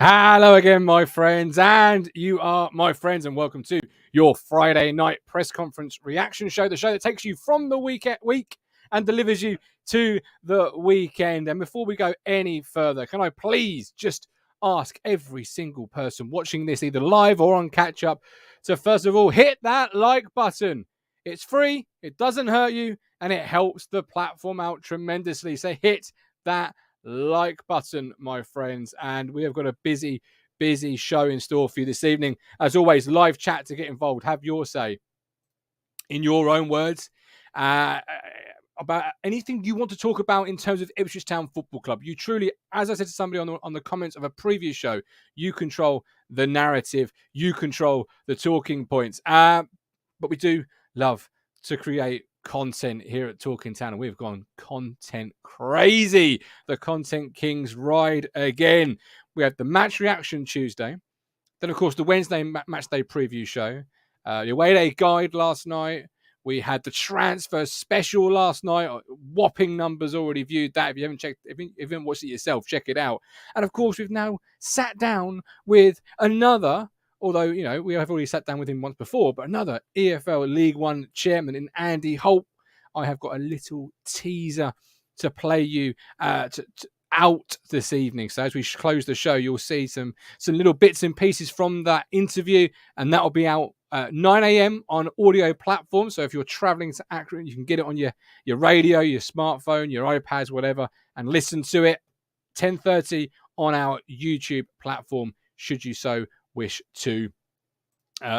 Hello again, my friends, and you are my friends, and welcome to your Friday night press conference reaction show, the show that takes you from the week and delivers you to the weekend. And before we go any further, can I please just ask every single person watching this, either live or on catch up, to first of all hit that like button. It's free, it doesn't hurt you, and it helps the platform out tremendously. So hit that like button, my friends, and we have got a busy show in store for you this evening. As always, live chat to get involved. Have your say in your own words about anything you want to talk about in terms of Ipswich Town Football Club. You truly, as I said to somebody on the comments of a previous show, you control the narrative, you control the talking points. But we do love to create content here at Talking Town, and we've gone content crazy. The Content Kings ride again. We had the match reaction Tuesday, then of course the Wednesday match day preview show, the away day guide last night. We had the transfer special last night. Whopping numbers already viewed that. If you haven't checked, if you haven't watched it yourself, check it out. And of course, we've now sat down with another, although, you know, we have already sat down with him once before, but another EFL League One chairman in Andy Holt. I have got a little teaser to play you out this evening. So as we close the show, you'll see some little bits and pieces from that interview, and that will be out 9 a.m. on audio platforms. So if you're traveling to Accrington, you can get it on your radio, your smartphone, your iPads, whatever, and listen to it. 10:30 on our YouTube platform, should you so wish to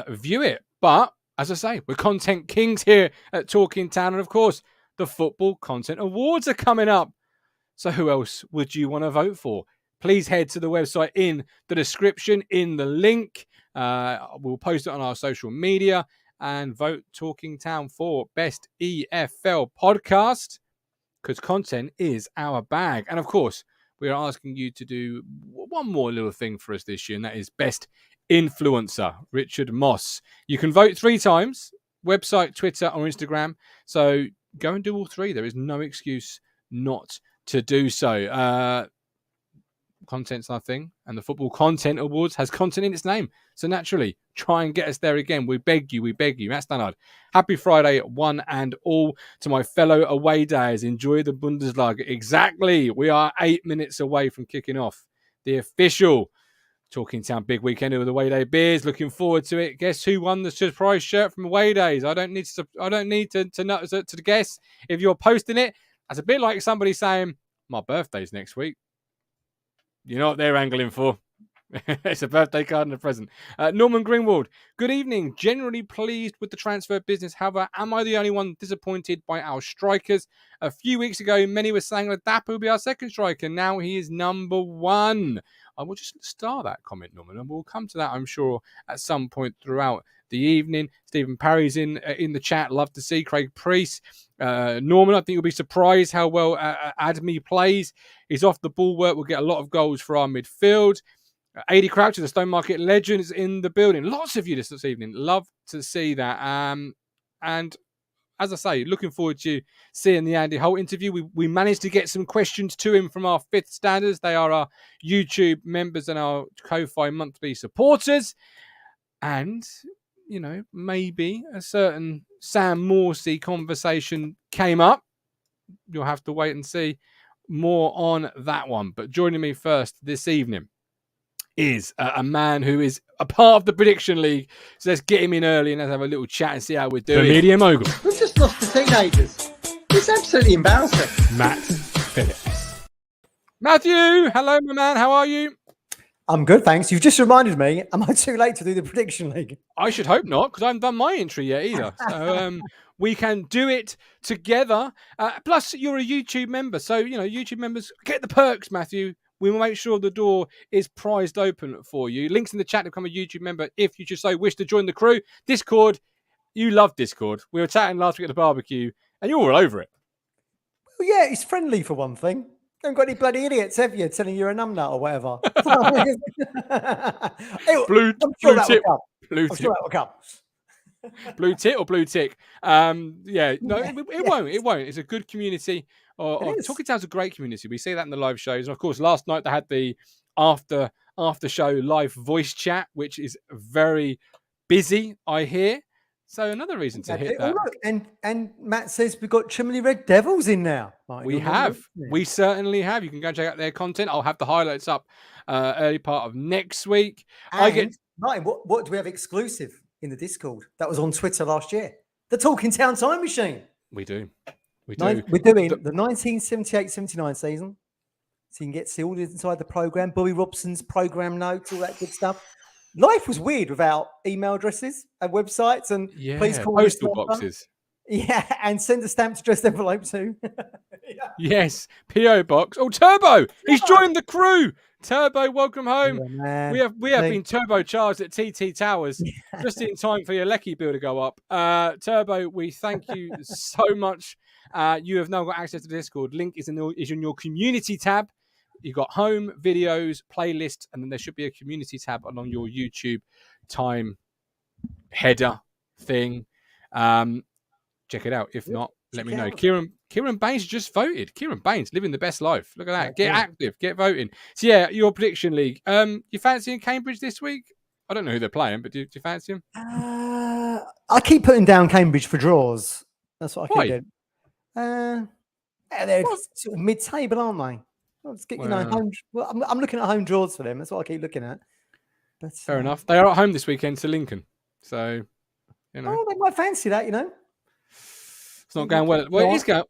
view it. But as I say, we're Content Kings here at Talking Town, and of course, the Football Content Awards are coming up. So who else would you want to vote for? Please head to the website in the description, in the link. We'll post it on our social media, and vote Talking Town for Best EFL Podcast, because content is our bag. And of course, we are asking you to do one more little thing for us this year, and that is Best Influencer, Richard Moss. You can vote 3 times, website, Twitter, or Instagram. So go and do all 3. There is no excuse not to do so. Content's our thing, and the Football Content Awards has content in its name. So naturally, try and get us there again. We beg you. Matt Stannard, happy Friday, one and all, to my fellow away days. Enjoy the Bundesliga. Exactly. We are 8 minutes away from kicking off the official Talking Town big weekend with Away Day beers. Looking forward to it. Guess who won the surprise shirt from Away Days? I don't need to guess. If you're posting it, that's a bit like somebody saying, my birthday's next week. You know what they're angling for. It's a birthday card and a present. Norman Greenwald, good evening. Generally pleased with the transfer business. However, am I the only one disappointed by our strikers? A few weeks ago, many were saying that Dapper will be our second striker. Now he is number 1. I will just star that comment, Norman, and we'll come to that, I'm sure, at some point throughout the evening. Stephen Parry's in the chat. Love to see Craig Priest. Norman, I think you'll be surprised how well Admi plays. He's off the ball work. We'll get a lot of goals for our midfield. AD Croucher, the Stone Market legend, is in the building. Lots of you this evening. Love to see that. And as I say, looking forward to seeing the Andy Holt interview. We managed to get some questions to him from our 5th standards. They are our YouTube members and our Ko-Fi monthly supporters. And, you know, maybe a certain Sam Morsey conversation came up. You'll have to wait and see more on that one. But joining me first this evening is a man who is a part of the Prediction League. So let's get him in early and let's have a little chat and see how we're doing. The Media Mogul. We've just lost the teenagers. It's absolutely embarrassing. Matt Phillips. Matthew, hello, my man. How are you? I'm good, thanks. You've just reminded me. Am I too late to do the Prediction League? I should hope not, because I haven't done my entry yet either. So we can do it together. Plus, you're a YouTube member. So, you know, YouTube members, get the perks, Matthew. We will make sure the door is prized open for you. Links in the chat to become a YouTube member if you just so wish to join the crew. Discord, you love Discord. We were chatting last week at the barbecue, and you're all over it. Well, yeah, it's friendly for one thing. Haven't got any bloody idiots, have you, telling you're a numbnat or whatever? Blue tip. I'm sure that will come. Blue tit or blue tick? Yeah, no, it won't. It won't. It's a good community. Talking Town's a great community. We see that in the live shows. And of course, last night they had the after after show live voice chat, which is very busy, I hear. So another reason to hit that. Look, and Matt says we've got Chimney Red Devils in now. Martin, We have. We certainly have. You can go check out their content. I'll have the highlights up early part of next week. And Martin, what do we have exclusive in the Discord? That was on Twitter last year. The Talking Town Time Machine. We do. We're doing the 1978-79 season. So you can get all inside the program, Bobby Robson's program notes, all that good stuff. Life was weird without email addresses and websites and please call postal boxes. Yeah, and send a stamped addressed envelope too. Yeah. Yes, PO box. Oh, Turbo! He's joined the crew. Turbo, welcome home. Yeah, we have been turbocharged at TT Towers just in time for your Lecky bill to go up. Turbo, we thank you so much. You have now got access to the Discord. Link is in your community tab. You've got home, videos, playlist, and then there should be a community tab along your YouTube time header thing. Check it out. If not, let me know. Kieran Baines just voted. Kieran Baines living the best life. Look at that. Get active. Get voting. So yeah, your prediction league. You fancying Cambridge this week? I don't know who they're playing, but do you fancy them? I keep putting down Cambridge for draws. That's what I keep doing. They're sort of mid-table, aren't they? Let's get home. Well, I'm looking at home draws for them. That's what I keep looking at. But, fair enough. They are at home this weekend to Lincoln, so you know. Oh, they might fancy that, you know. It's not going well. Well, it is going.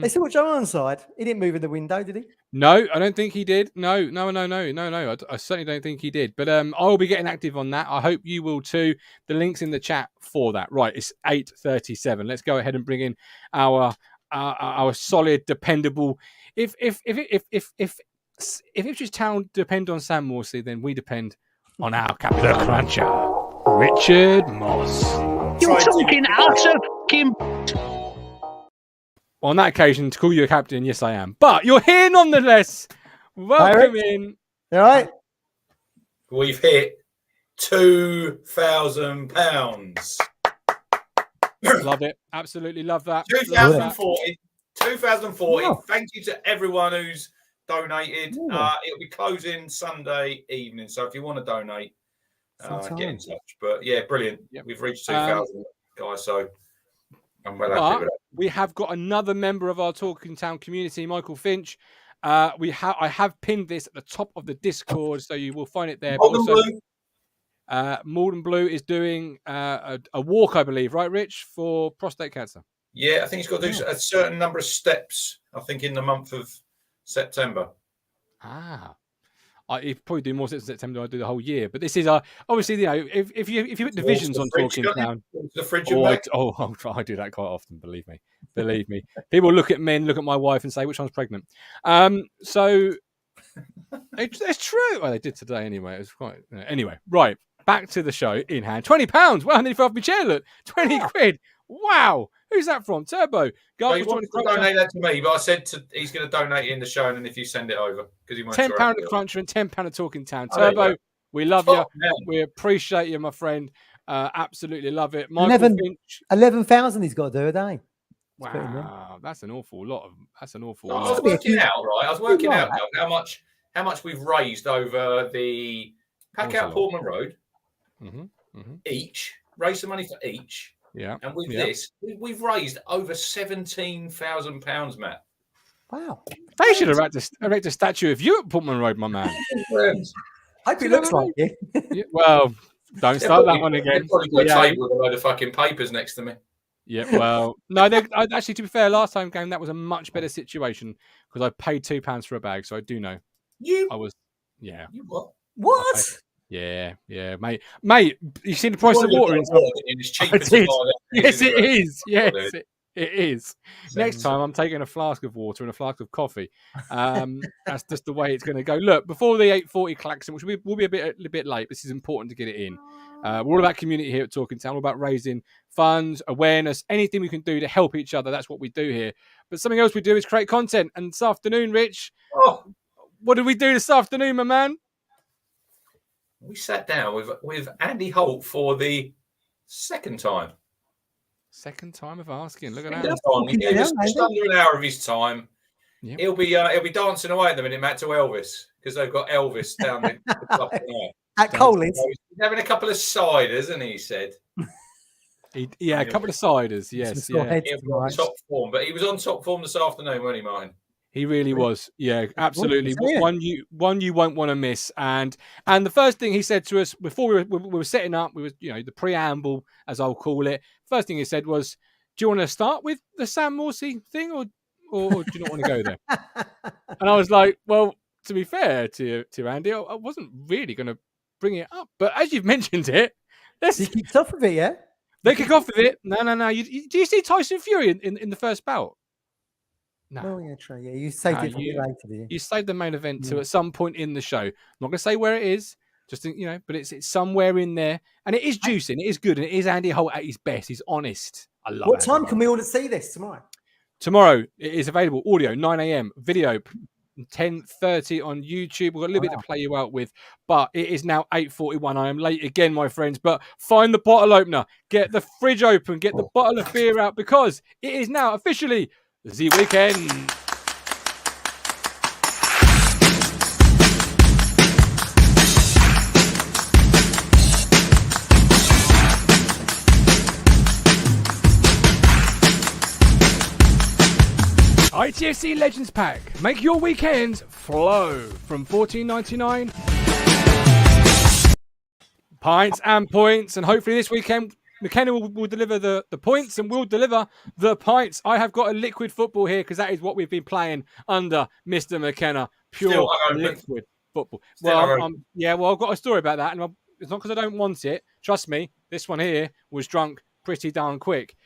They still got Joe on side. He didn't move in the window, did he? No, I don't think he did. No. I certainly don't think he did. But I will be getting active on that. I hope you will too. The link's in the chat for that. Right, it's 8:37. Let's go ahead and bring in our solid, dependable. If Ipswich Town depend on Sam Morsey, then we depend on our captain, the cruncher, Richard Moss. You're talking utter fucking. On that occasion, to call you a captain, yes, I am. But you're here nonetheless. Welcome in. All right. We've hit £2,000. Love it. Absolutely love that. 2040. Wow. Thank you to everyone who's donated. It'll be closing Sunday evening. So if you want to donate, get in touch. But yeah, brilliant. Yep. We've reached 2,000 guys. So I'm well happy with that. We have got another member of our Talking Town community, Michael Finch. I have pinned this at the top of the Discord, so you will find it there. Malden Blue is doing a walk, I believe, right, Rich, for prostate cancer. Yeah, I think he's got to do a certain number of steps, I think, in the month of September. He'd probably do more steps in September than I do the whole year. But this is obviously, you know, if you put divisions on Talking Town. The fridge I do that quite often, believe me. People look at me and look at my wife and say, which one's pregnant? So it's true. Well, they did today anyway. It was quite anyway. Right, back to the show in hand. £20. Wow, they fell off my chair. Look, 20 quid. Wow. Who's that from? Turbo. Well, he wants to donate that to me, but I said he's going to donate it in the show, and then if you send it over, because he wants £10 a cruncher and £10 a Talking Town. Turbo, we love you. We appreciate you, my friend. Absolutely love it. Michael Finch. 11,000 he's got to do a day. Wow, that's an awful lot. I was working out how much we've raised over the Pack Out Portman Road. Each raised the money for each. Yeah. And with this, we've raised over £17,000, Matt. Wow. They should erect a statue of you at Portman Road, my man. Hope it looks like you. Yeah, well, don't start that one again. Probably got a table with a load of fucking papers next to me. Yeah, well, no, actually, to be fair, last time game, that was a much better situation because I paid £2 for a bag, so I do know. You what? What? Yeah, mate. You seen the price of water? It's cheaper to buy. Yes, it is. Yes, it is. Next time, I'm taking a flask of water and a flask of coffee. That's just the way it's going to go. Look, before the 8:40 klaxon, which will be a bit late. This is important to get it in. We're all about community here at Talking Town. We're all about raising funds, awareness, anything we can do to help each other. That's what we do here. But something else we do is create content. And this afternoon, Rich, what did we do this afternoon, my man? We sat down with Andy Holt for the second time. Second time of asking. Look at that. He gave us just under an hour of his time. Yep. He'll be dancing away at the minute, Matt, to Elvis, because they've got Elvis down the club tonight. At Coley's. He's having a couple of ciders, isn't he? He said. A couple of ciders, yes. Yeah. He'll be on top form, but he was on top form this afternoon, wasn't he, Martin? He really was. Yeah, absolutely. One you won't want to miss. And the first thing he said to us before we were setting up, we was the preamble, as I'll call it. First thing he said was, "Do you want to start with the Sam Morsey thing, or do you not want to go there?" And I was like, "Well, to be fair to Andy, I wasn't really going to bring it up, but as you've mentioned it, he kicked off with it, yeah." They kick off with it. No. Do you see Tyson Fury in the first bout? No. Oh, yeah, true. Yeah, you saved it for me later, did you? You saved the main event to at some point in the show. I'm not going to say where it is, just but it's somewhere in there, and it is juicy, and it is good, and it is Andy Holt at his best. He's honest. I love it. What time can we all see this tomorrow? Tomorrow it is available. Audio 9 a.m. Video 10:30 on YouTube. We've got a little bit to play you out with, but it is now 8:41. I am late again, my friends, but find the bottle opener, get the fridge open, get the bottle of beer out, because it is now officially the weekend. ITFC Legends Pack. Make your weekends flow from $14.99. Pints and points, and hopefully this weekend McKenna will deliver the points and we'll deliver the pints. I have got a liquid football here because that is what we've been playing under Mr. McKenna. Pure liquid football. I've got a story about that, and it's not because I don't want it. Trust me, this one here was drunk pretty darn quick.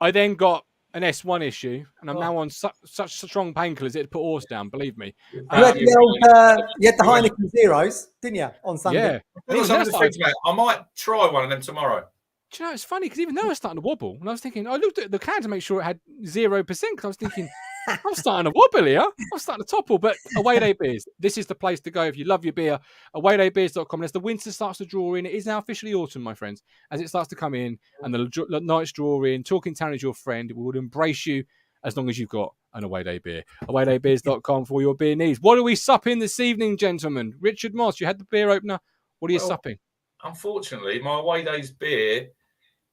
I then got an S1 issue, and I'm now on such strong painkillers it'd put horse down. Believe me. You had the Heineken Zeros, didn't you, on Sunday? Yeah. I might try one of them tomorrow. Do you know, it's funny because even though I was starting to wobble, and I was thinking, I looked at the can to make sure it had 0%, because I was thinking, I'm starting to wobble here. I'm starting to topple. But Away Day Beers, this is the place to go if you love your beer. AwayDayBeers.com. As the winter starts to draw in, it is now officially autumn, my friends. As it starts to come in and the nights draw in, Talking Town is your friend. It will embrace you as long as you've got an Away Day beer. AwayDayBeers.com for all your beer needs. What are we supping this evening, gentlemen? Richard Moss, you had the beer opener. What are you supping? Unfortunately, my Away Days beer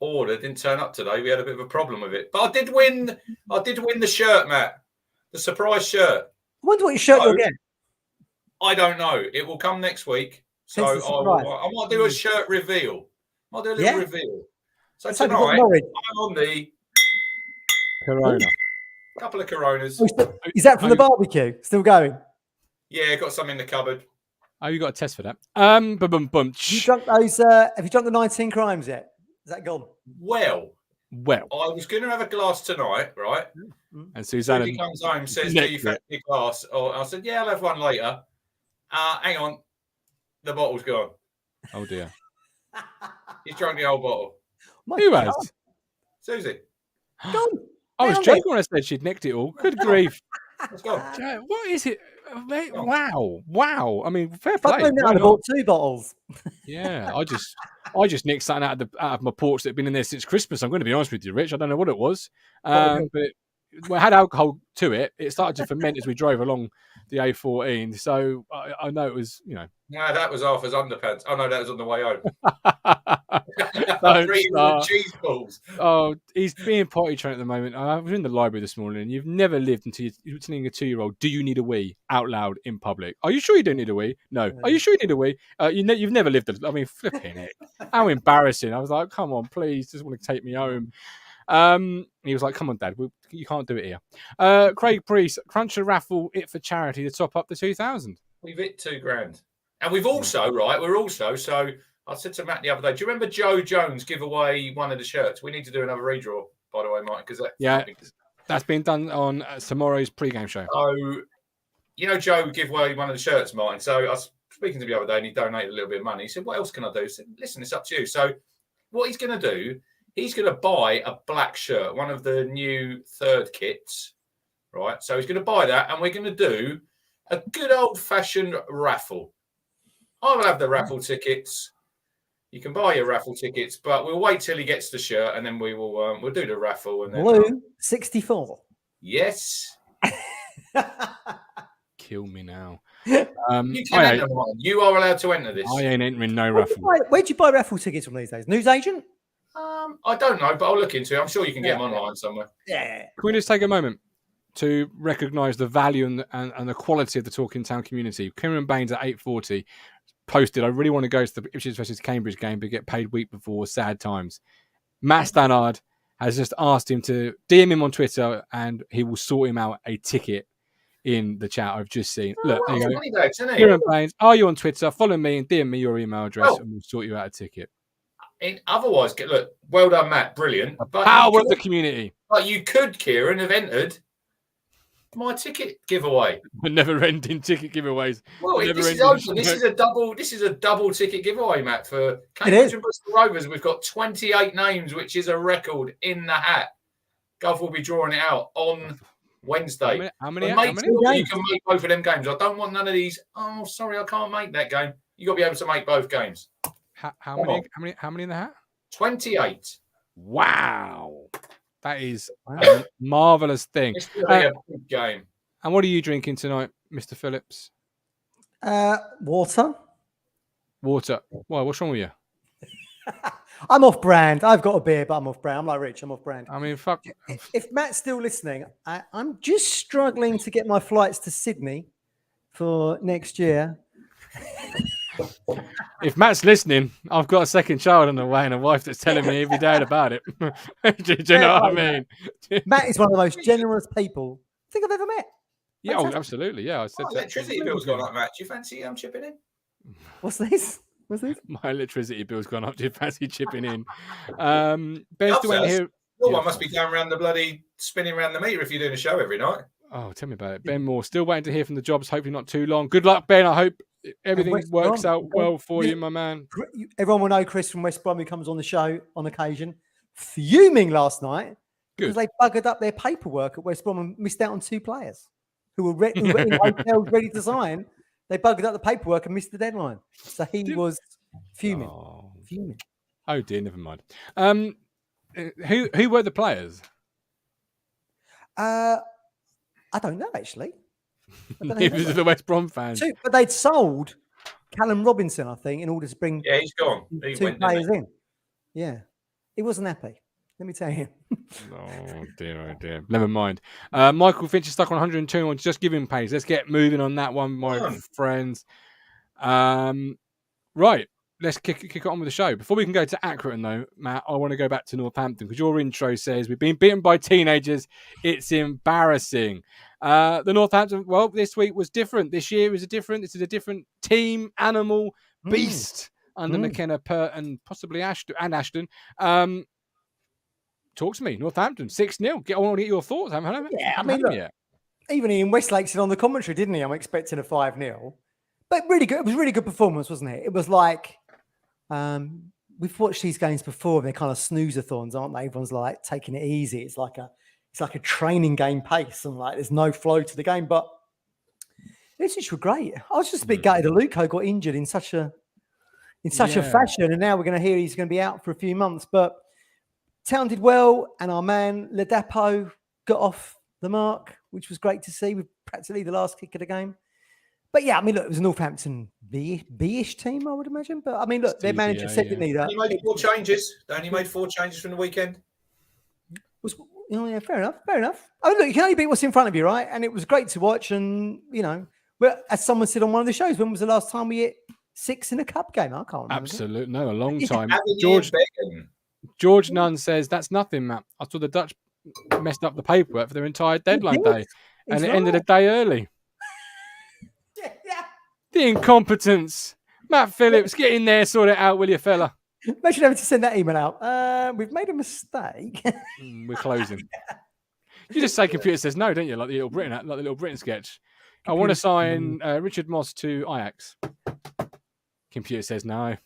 order didn't turn up today. We had a bit of a problem with it, but I did win the shirt, Matt, the surprise shirt. I wonder what your shirt you'll get. I don't know. It will come next week, so I might do a shirt reveal. I'll do a little reveal. So tonight I'm on the Corona. A couple of Coronas. Is that from the barbecue? Still going? Yeah, got some in the cupboard. Oh, you got a test for that. Have you drunk those? Have you drunk the 19 crimes yet? Is that gone? Well, I was going to have a glass tonight, right? And Susanna comes home, says, "Do you fancy a glass?" Or I said, "Yeah, I'll have one later." Hang on, the bottle's gone. Oh dear. He's drunk the whole bottle. Who has? Susie. Gone. I was joking when I said she'd nicked it all. Good grief. Let's go. What is it? Wow. I mean, fair play. I bought 2 bottles. Yeah, I just nicked something out of my porch that had been in there since Christmas. I'm going to be honest with you, Rich. I don't know what it was, but it had alcohol to it. It started to ferment as we drove along the A14. So I know it was, No, that was Arthur's underpants. Oh no, that was on the way home. Cheese balls. Oh, he's being potty trained at the moment. I was in the library this morning, and you've never lived until you're telling a 2-year-old, "Do you need a wee?" out loud in public. Are you sure you don't need a wee? No. Are you sure you need a wee? You've never lived. Flipping it. How embarrassing! I was like, "Come on, please, just want to take me home." He was like, "Come on, Dad, you can't do it here." Craig Priest, Cruncher raffle it for charity to top up the 2,000. We've hit $2,000, and we've also so. I said to Matt the other day, do you remember Joe Jones give away one of the shirts? We need to do another redraw, by the way, Mike, because that's been done on tomorrow's pre-game show. So, Joe give away one of the shirts, Martin. So I was speaking to him the other day, and he donated a little bit of money. He said, "What else can I do?" I said, "Listen, it's up to you." So what he's going to do, he's going to buy a black shirt, one of the new third kits, right? So he's going to buy that, and we're going to do a good old-fashioned raffle. I will have the raffle tickets. You can buy your raffle tickets, but we'll wait till he gets the shirt, and then we'll do the raffle. And then Blue 64. Yes. Kill me now. You can enter one. You are allowed to enter this. I ain't entering no raffle. Where'd you buy raffle tickets from these days? Newsagent? I don't know, but I'll look into it. I'm sure you can get them online somewhere. Yeah. Can we just take a moment to recognise the value and the quality of the Talking Town community? Kieran Baines at 8:40 posted, I really want to go to the Ipswich versus Cambridge game, but get paid week before. Sad times. Matt Stannard has just asked him to DM him on Twitter, and he will sort him out a ticket in the chat I've just seen. Look, there you go. Kieran Baines, are you on Twitter? Follow me and DM me your email address, and we'll sort you out a ticket. Otherwise, look, well done, Matt. Brilliant. But power of the community. But you could, Kieran, have entered my ticket giveaway. Never-ending ticket giveaways. Well, this is open. This is a double ticket giveaway, Matt, for Cambridge and Bristol Rovers. We've got 28 names, which is a record in the hat. Gov will be drawing it out on Wednesday. How many? You can make both of them games. I don't want none of these. Oh, sorry, I can't make that game. You got to be able to make both games. How many in the hat? 28. Wow. That is a marvellous thing. It's really a big game. And what are you drinking tonight, Mr. Phillips? Water. Water. Why? What's wrong with you? I'm off brand. I've got a beer, but I'm off brand. I'm like Rich. I'm off brand. I mean, fuck. If Matt's still listening, I'm just struggling to get my flights to Sydney for next year. If Matt's listening, I've got a second child on the way and a wife that's telling me every day about it. Do you know what I mean? Matt is one of the most generous people I think I've ever met. Yeah, oh, absolutely. Yeah, I said electricity bill's gone up, Matt. Do you fancy chipping in? What's this? My electricity bill's gone up. Do you fancy chipping in? Ben's doing here. Your one must be going around the bloody spinning around the meter if you're doing a show every night. Oh, tell me about it. Ben Moore, still waiting to hear from the jobs. Hopefully not too long. Good luck, Ben. I hope everything works out well for you, my man. Everyone will know Chris from West Brom, who comes on the show on occasion, fuming last night because they buggered up their paperwork at West Brom and missed out on 2 players who were in hotels ready to sign. They buggered up the paperwork and missed the deadline. So he was fuming. Oh dear, never mind. Who were the players? I don't know, actually. Neither do the West Brom fans. But they'd sold Callum Robinson, I think, in order to bring he's gone. 2 players in. Yeah. He wasn't happy. Let me tell you. Oh dear. Never mind. Michael Finch is stuck on 102. Just give him pace. Let's get moving on that one, my friends. Right. Let's kick it on with the show. Before we can go to Accrington, though, Matt, I want to go back to Northampton because your intro says we've been beaten by teenagers. It's embarrassing. The Northampton, this week was different. This year was different. This is a different team, animal, beast under McKenna, and possibly Ashton. Talk to me. Northampton, 6-0. I want to get your thoughts. I mean, look, even Ian Westlake said on the commentary, didn't he? I'm expecting a 5-0. But really good. It was a really good performance, wasn't it? It was like... we've watched these games before. They're kind of snooze-a-thons, aren't they? Everyone's like taking it easy. It's like a training game pace, and like there's no flow to the game. But Ipswich were great. I was just a bit gutted that Luco got injured in such a fashion, and now we're going to hear he's going to be out for a few months. But Town did well, and our man Ladapo got off the mark, which was great to see with practically the last kick of the game. But yeah, I mean, look, it was a Northampton B-ish team, I would imagine. But I mean, look, their manager said, didn't he? That he made 4 changes. They only made 4 changes from the weekend. Fair enough. I mean, look, you can only beat what's in front of you, right? And it was great to watch. And as someone said on one of the shows, when was the last time we hit 6 in a cup game? I can't remember. Absolutely, no, a long time. George Nunn says that's nothing, Matt. I saw the Dutch messed up the paperwork for their entire deadline day, and it ended a day early. The incompetence. Matt Phillips, get in there, sort it out, will you, fella? Imagine having to send that email out. We've made a mistake. We're closing. You just say computer says no, don't you? Like the Little Britain sketch. I want to sign Richard Moss to Ajax. Computer says no.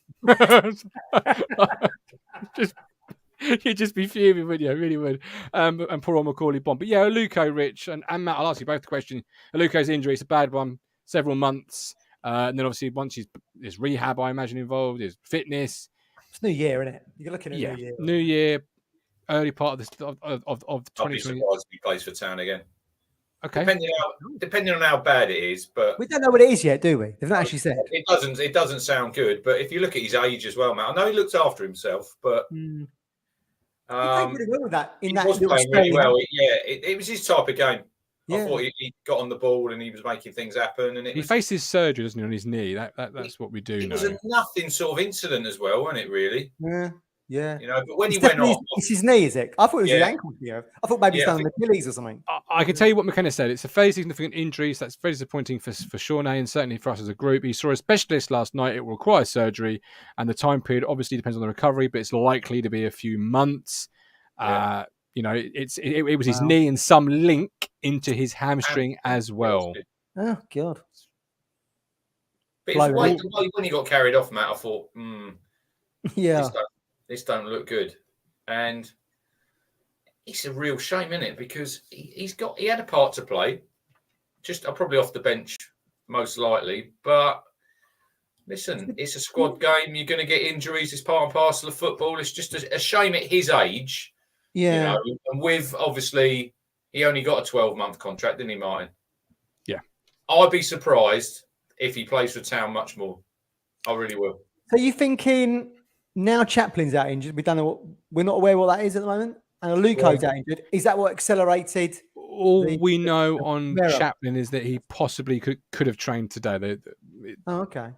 You'd just be fuming, wouldn't you? I really would. And poor old Macaulay Bond. But yeah, Aluko, Rich, and Matt, I'll ask you both the question. Aluko's injury, it's a bad one, several months. And then obviously once there's rehab, I imagine, involved, there's fitness. It's New Year, isn't it? You're looking at New Year. New Year, early part of this of 2020. I'll be surprised if he plays for Town again. Okay. Depending on how bad it is, but we don't know what it is yet, do we? They've not actually said. It doesn't sound good. But if you look at his age as well, Matt, I know he looks after himself, but he played pretty well with that. He was playing really well. It was his type of game. Yeah. I thought he got on the ball and he was making things happen. And he faces surgery, doesn't he, on his knee? That's what we do know. It was a nothing sort of incident as well, wasn't it? Really? Yeah. You know, but when he went off, it's his knee, is it? I thought it was his ankle. I thought maybe he's done an Achilles or something. I can tell you what McKenna said. It's a fairly significant injury, so that's very disappointing for Shawnee and certainly for us as a group. He saw a specialist last night. It will require surgery, and the time period obviously depends on the recovery, but it's likely to be a few months. You know, it was his knee and some link into his hamstring as well. Oh God! But when he got carried off, Matt, I thought, this don't look good, and it's a real shame, isn't it? Because he had a part to play, just probably off the bench most likely. But listen, it's a squad game. You're going to get injuries. It's part and parcel of football. It's just a shame at his age. Yeah, you know, and with obviously he only got a 12-month contract, didn't he, Martin? Yeah, I'd be surprised if he plays for Town much more. I really will. So you thinking? Now Chaplin's out injured. We're not aware what that is at the moment. And Aluko's out injured. Is that what accelerated? All we know on Chaplin is that he possibly could have trained today. Okay.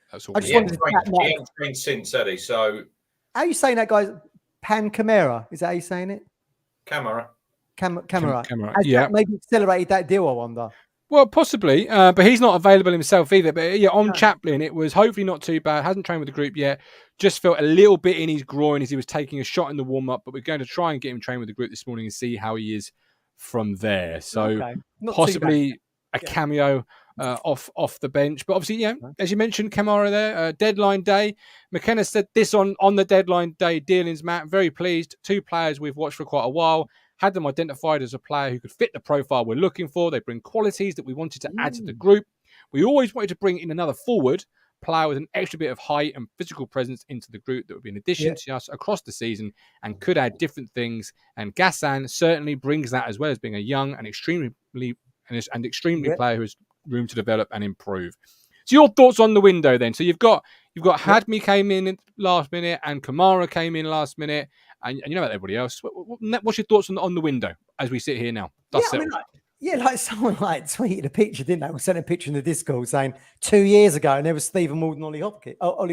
That's all. I just wanted to he hasn't trained since, had he? So how are you saying that, guys? Pan Camara? Is that how you're saying it? Camara. Camara. Yeah. Maybe accelerated that deal, I wonder. Well, possibly, but he's not available himself either. But on Chaplin, it was hopefully not too bad. Hasn't trained with the group yet. Just felt a little bit in his groin as he was taking a shot in the warm-up. But we're going to try and get him trained with the group this morning and see how he is from there. So possibly a cameo off the bench. But obviously, as you mentioned, Kamara there, deadline day. McKenna said this on the deadline day dealings, Matt. Very pleased. 2 players we've watched for quite a while. Had them identified as a player who could fit the profile we're looking for. They bring qualities that we wanted to add to the group. We always wanted to bring in another forward player with an extra bit of height and physical presence into the group that would be an addition to us across the season and could add different things. And Gassan certainly brings that, as well as being a young and extremely player who has room to develop and improve. So your thoughts on the window then? So you've got Hadmi came in last minute and Kamara came in last minute. And you know about everybody else. What's your thoughts on the window as we sit here now? Like someone tweeted a picture, didn't they? We sent a picture in the Discord saying 2 years ago, and there was Stephen Ward and Ollie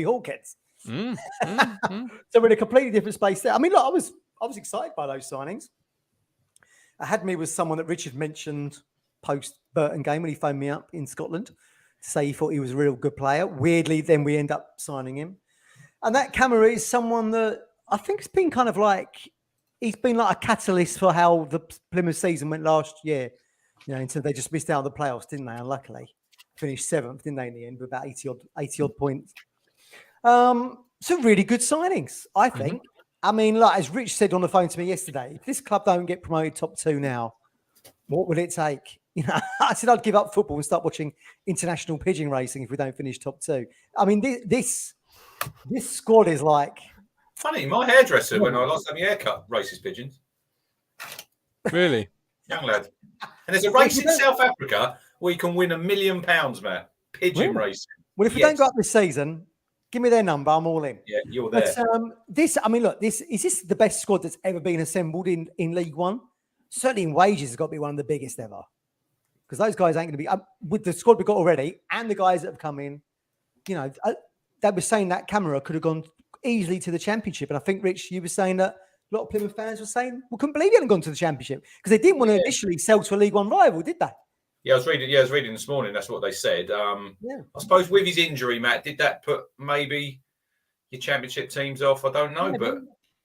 Hawkins. So we're in a completely different space there. I mean, look, I was excited by those signings. Hadmi was someone that Richard mentioned post Burton game when he phoned me up in Scotland to say he thought he was a real good player. Weirdly, then we end up signing him. And that Camera is someone that I think it's been kind of like, he's been like a catalyst for how the Plymouth season went last year. You know, until they just missed out on the playoffs, didn't they? Unluckily. Finished 7th, didn't they, in the end, with about 80 odd points. Some really good signings, I think. I mean, like as Rich said on the phone to me yesterday, if this club don't get promoted top 2 now, what will it take? You know, I said I'd give up football and start watching international pigeon racing if we don't finish top 2. I mean, this squad is like... Funny, my hairdresser, when I last had my haircut, races pigeons. Really? Young lad. And there's a race in South Africa where you can win £1 million, Matt. Pigeon racing. Well, if we don't go up this season, give me their number. I'm all in. Yeah, you're there. But is this the best squad that's ever been assembled in League One? Certainly in wages, it's got to be one of the biggest ever. Because those guys ain't going to be with the squad we've got already and the guys that have come in. You know, they were saying that Camera could have gone easily to the Championship. And I think, Rich, you were saying that a lot of Plymouth fans were saying, we couldn't believe he hadn't gone to the Championship because they didn't want to initially sell to a League One rival, did they? Yeah, I was reading this morning. That's what they said. I suppose with his injury, Matt, did that put maybe your Championship teams off? I don't know, but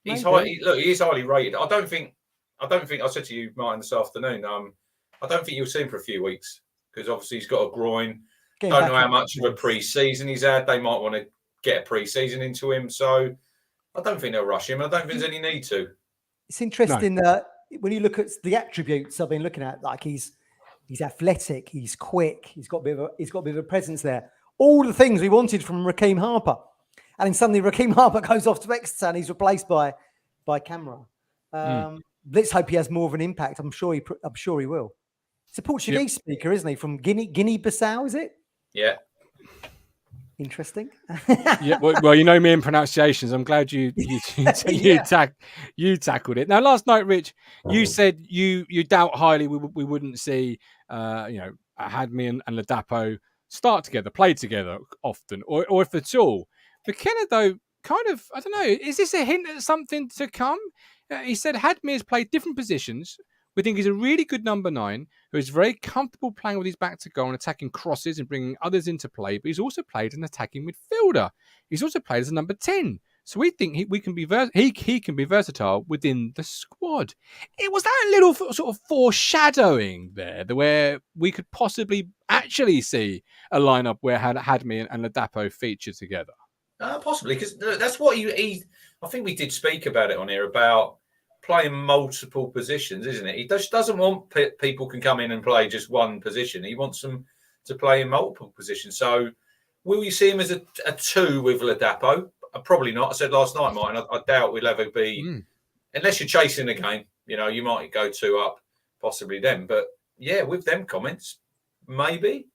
he is highly rated. I don't think. I said to you, Martin, this afternoon. I don't think you'll see him for a few weeks because obviously he's got a groin. Don't know how much of a pre-season he's had. They might want to get a pre-season into him, so I don't think they'll rush him. I don't think there's any need to. It's interesting that when you look at the attributes I've been looking at, like he's athletic, he's quick, he's got a bit of a presence there. All the things we wanted from Raheem Harper, and then suddenly Raheem Harper goes off to Exeter and he's replaced by Camera. Let's hope he has more of an impact. I'm sure he will. He's a Portuguese speaker, isn't he? From Guinea-Bissau, is it? Yeah. Interesting. Yeah, well, you know me in pronunciations. I'm glad you tackled it. Now, last night, Rich, you said you doubt highly we wouldn't see Hadmi and Ladapo start together, play together often, or if at all. McKenna, though, kind of, I don't know, is this a hint at something to come? He said Hadmi has played different positions. We think he's a really good number 9 who is very comfortable playing with his back to goal and attacking crosses and bringing others into play. But he's also played an attacking midfielder. He's also played as a number 10. So we think he can be versatile within the squad. It was that little sort of foreshadowing there, where we could possibly actually see a lineup where Hadmi and Ladapo feature together. Possibly, because that's what he. I think we did speak about it on here about playing multiple positions, isn't it? He just doesn't want people can come in and play just one position. He wants them to play in multiple positions. So will you see him as a 2 with Ladapo? Probably not. I said last night, Martin, I doubt we'll ever be, unless you're chasing the game, you might go 2 up, possibly then. But yeah, with them comments, maybe,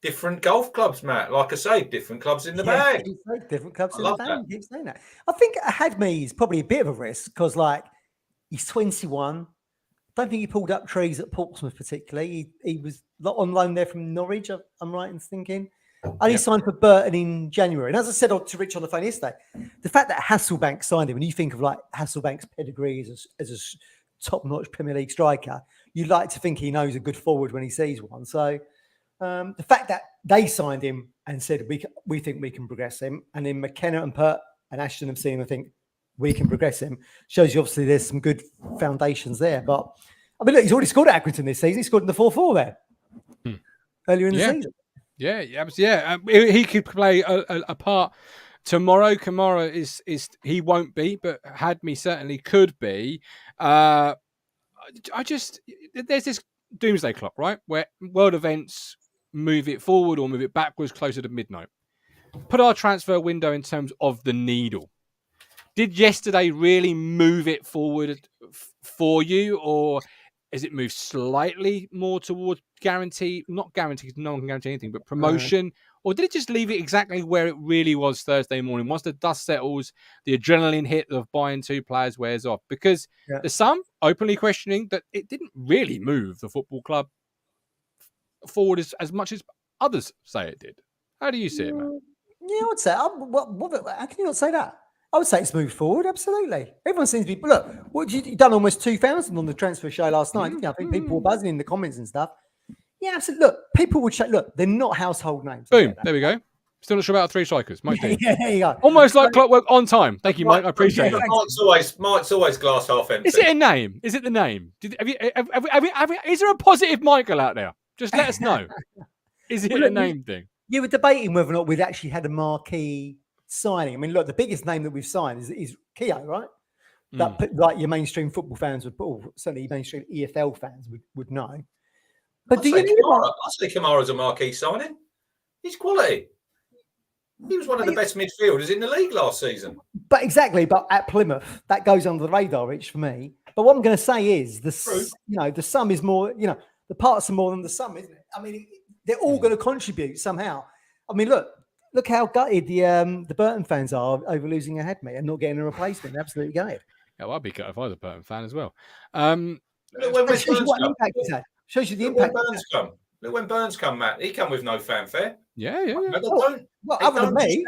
different golf clubs, Matt. Like I say, different clubs in the bag. Different clubs in the bag. Keep saying that. I think Hadmi is probably a bit of a risk because, he's 21. Don't think he pulled up trees at Portsmouth particularly. He was on loan there from Norwich. I'm right in thinking. Only signed for Burton in January. And as I said to Rich on the phone yesterday, the fact that Hasselbank signed him, when you think of Hasselbank's pedigree as a top-notch Premier League striker, you'd like to think he knows a good forward when he sees one. So the fact that they signed him and said we think we can progress him, and then McKenna and Pert and Ashton have seen him and think we can progress him, shows you obviously there's some good foundations there. But I mean, look, he's already scored at Accrington this season. He scored in the 4-4 there earlier in the season. Yeah. He could play a part tomorrow. Kamara is he won't be, but Hadmi certainly could be. There's this doomsday clock, right, where world events move it forward or move it backwards closer to midnight. Put our transfer window in terms of the needle. Did yesterday really move it forward for you, or is it moved slightly more towards not guarantee, no one can guarantee anything, but promotion? Or did it just leave it exactly where it really was Thursday morning? Once the dust settles, the adrenaline hit of buying 2 players wears off. Because there's some openly questioning that it didn't really move the football club forward as much as others say it did. How do you see it, man? Yeah, I would say. How can you not say that? I would say it's moved forward, absolutely. Everyone seems to be. Look, you've done almost 2,000 on the transfer show last night. I think people were buzzing in the comments and stuff. Yeah, absolutely. Look, people would say, look, they're not household names. Boom, there we go. Still not sure about 3 strikers. Mike D. Yeah, there you go. Almost like clockwork on time. Thank you, Mike. I appreciate it. Mike's always glass half empty. Is it a name? Is it the name? Is there a positive Michael out there? Just let us know. Is it a name thing? You were debating whether or not we'd actually had a marquee signing. I mean, look, the biggest name that we've signed is Keogh, right? That like your mainstream football fans would, or certainly mainstream EFL fans would know. But I say Kamara's a marquee signing. He's quality. He was one of the best midfielders in the league last season. But exactly, but at Plymouth, that goes under the radar, Rich, for me. But what I'm going to say is the sum is more, the parts are more than the sum, isn't it? I mean, they're all going to contribute somehow. I mean, look how gutted the Burton fans are over losing a Hadmi and not getting a replacement. They're absolutely gutted. Yeah, well, I'd be gutted if I was a Burton fan as well. It shows you what an impact it's had. Shows you the impact. Look when Burns come, Matt. He come with no fanfare. Yeah. Other than me,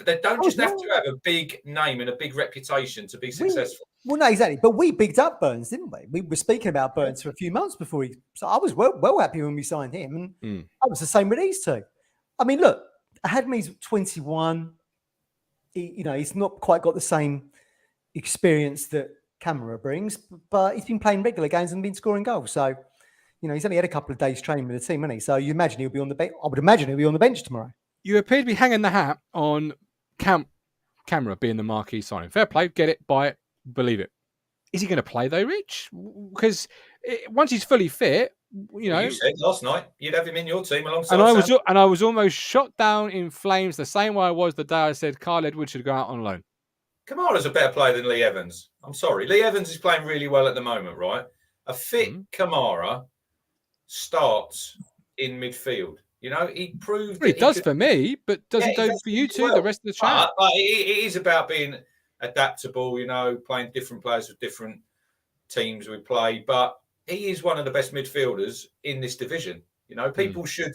they don't just have to have a big name and a big reputation to be successful. Well, no, exactly. But we bigged up Burns, didn't we? We were speaking about Burns for a few months before he. So I was well happy when we signed him, and I was the same with these two. I mean, look, Hadmi's 21. He's not quite got the same experience that Camera brings, but he's been playing regular games and been scoring goals. So, he's only had a couple of days training with the team, hasn't he? So you imagine he'll be on the bench. I would imagine he'll be on the bench tomorrow. You appear to be hanging the hat on Camera being the marquee signing. Fair play, get it, buy it, believe it. Is he going to play though, Rich? Because once he's fully fit, you said last night you'd have him in your team alongside. And I was almost shot down in flames the same way I was the day I said Carl Edwards should go out on loan. Kamara's a better player than Lee Evans. I'm sorry, Lee Evans is playing really well at the moment, right? A fit Kamara starts in midfield. You know, he proved he does for me, but does he do for you too? The rest of the chat. But it is about being adaptable. You know, playing different players with different teams we play. But he is one of the best midfielders in this division. You know, people should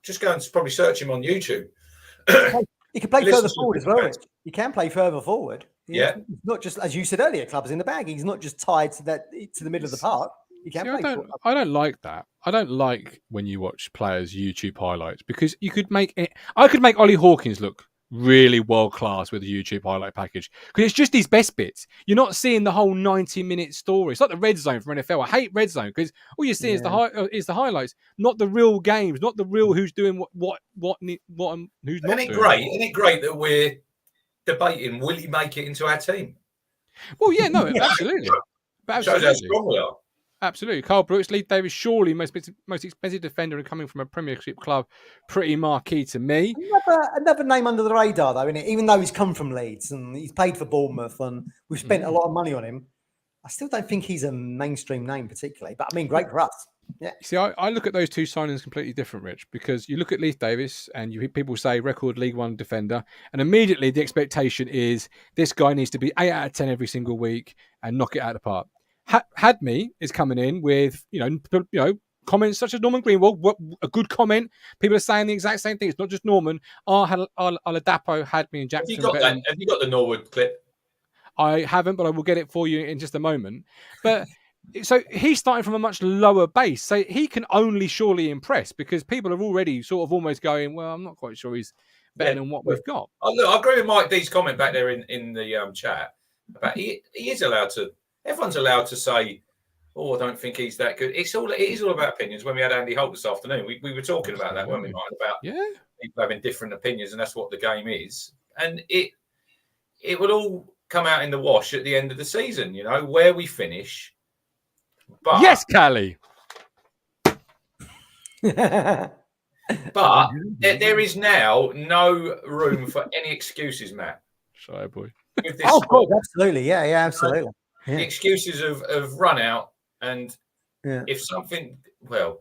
just go and probably search him on YouTube. He can play further forward as well, Rich. He can play further forward. Yeah. He's not just, as you said earlier, clubs in the bag. He's not just tied to the middle of the park. He can play. I don't like that. I don't like when you watch players' YouTube highlights because you could make it. I could make Ollie Hawkins look really world class with a YouTube highlight package because it's just his best bits. You're not seeing the whole 90-minute story. It's like the red zone from NFL. I hate red zone because all you see is the highlights, not the real games, not the real who's doing what and who's not. Isn't it great that we're debating will he make it into our team? Well, yeah, no, absolutely. Shows how strong we are. Absolutely. Carl Brooks, Lee Davis, surely most expensive defender and coming from a Premiership club, pretty marquee to me. Another name under the radar, though, isn't it? Even though he's come from Leeds and he's played for Bournemouth and we've spent a lot of money on him, I still don't think he's a mainstream name particularly. But I mean, great for us. Yeah. See, I look at those two signings completely different, Rich, because you look at Leith Davis and people say record League One defender, and immediately the expectation is this guy needs to be 8 out of 10 every single week and knock it out of the park. Hadme is coming in with comments such as Norman Greenwald. A good comment. People are saying the exact same thing. It's not just Norman. Oladapo, Hadme, and Jackson. Have you got the Norwood clip? I haven't, but I will get it for you in just a moment. But so he's starting from a much lower base, so he can only surely impress because people are already sort of almost going, well, I'm not quite sure he's better than what we've got. I agree with Mike D's comment back there in the chat about he is allowed to. Everyone's allowed to say, "Oh, I don't think he's that good." It is all about opinions. When we had Andy Holt this afternoon, we were talking about that, weren't we, Mike? About people having different opinions, and that's what the game is. And it will all come out in the wash at the end of the season. You know where we finish. But yes, Callie. But there is now no room for any excuses, Matt. Shy boy. Of course, absolutely. Yeah, absolutely. The excuses of run out, and if something's going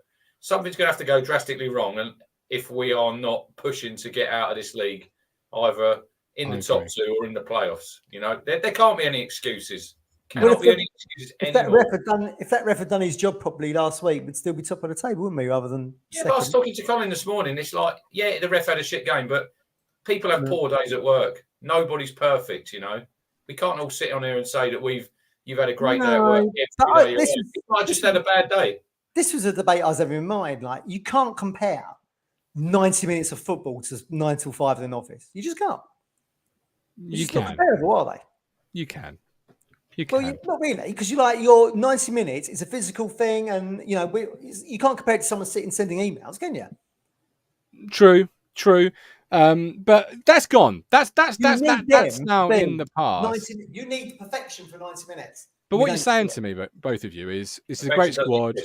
to have to go drastically wrong, and if we are not pushing to get out of this league, either in the top two or in the playoffs, there can't be any excuses. If that ref had done his job properly last week, we'd still be top of the table, wouldn't we? Rather than but I was talking to Colin this morning. It's like, the ref had a shit game, but people have poor days at work. Nobody's perfect, We can't all sit on here and say that you've had a great day at work. I just had a bad day. This was a debate I was having in mind. Like, you can't compare 90 minutes of football to 9 till 5 in an office. You just can't. You can. Not comparable, are they? You can. Well, not really, because your 90 minutes is a physical thing, and you can't compare it to someone sending emails, can you? True. But that's gone. That's now in the past. You need perfection for 90 minutes. But what you're saying to me, both of you, is this is a great squad.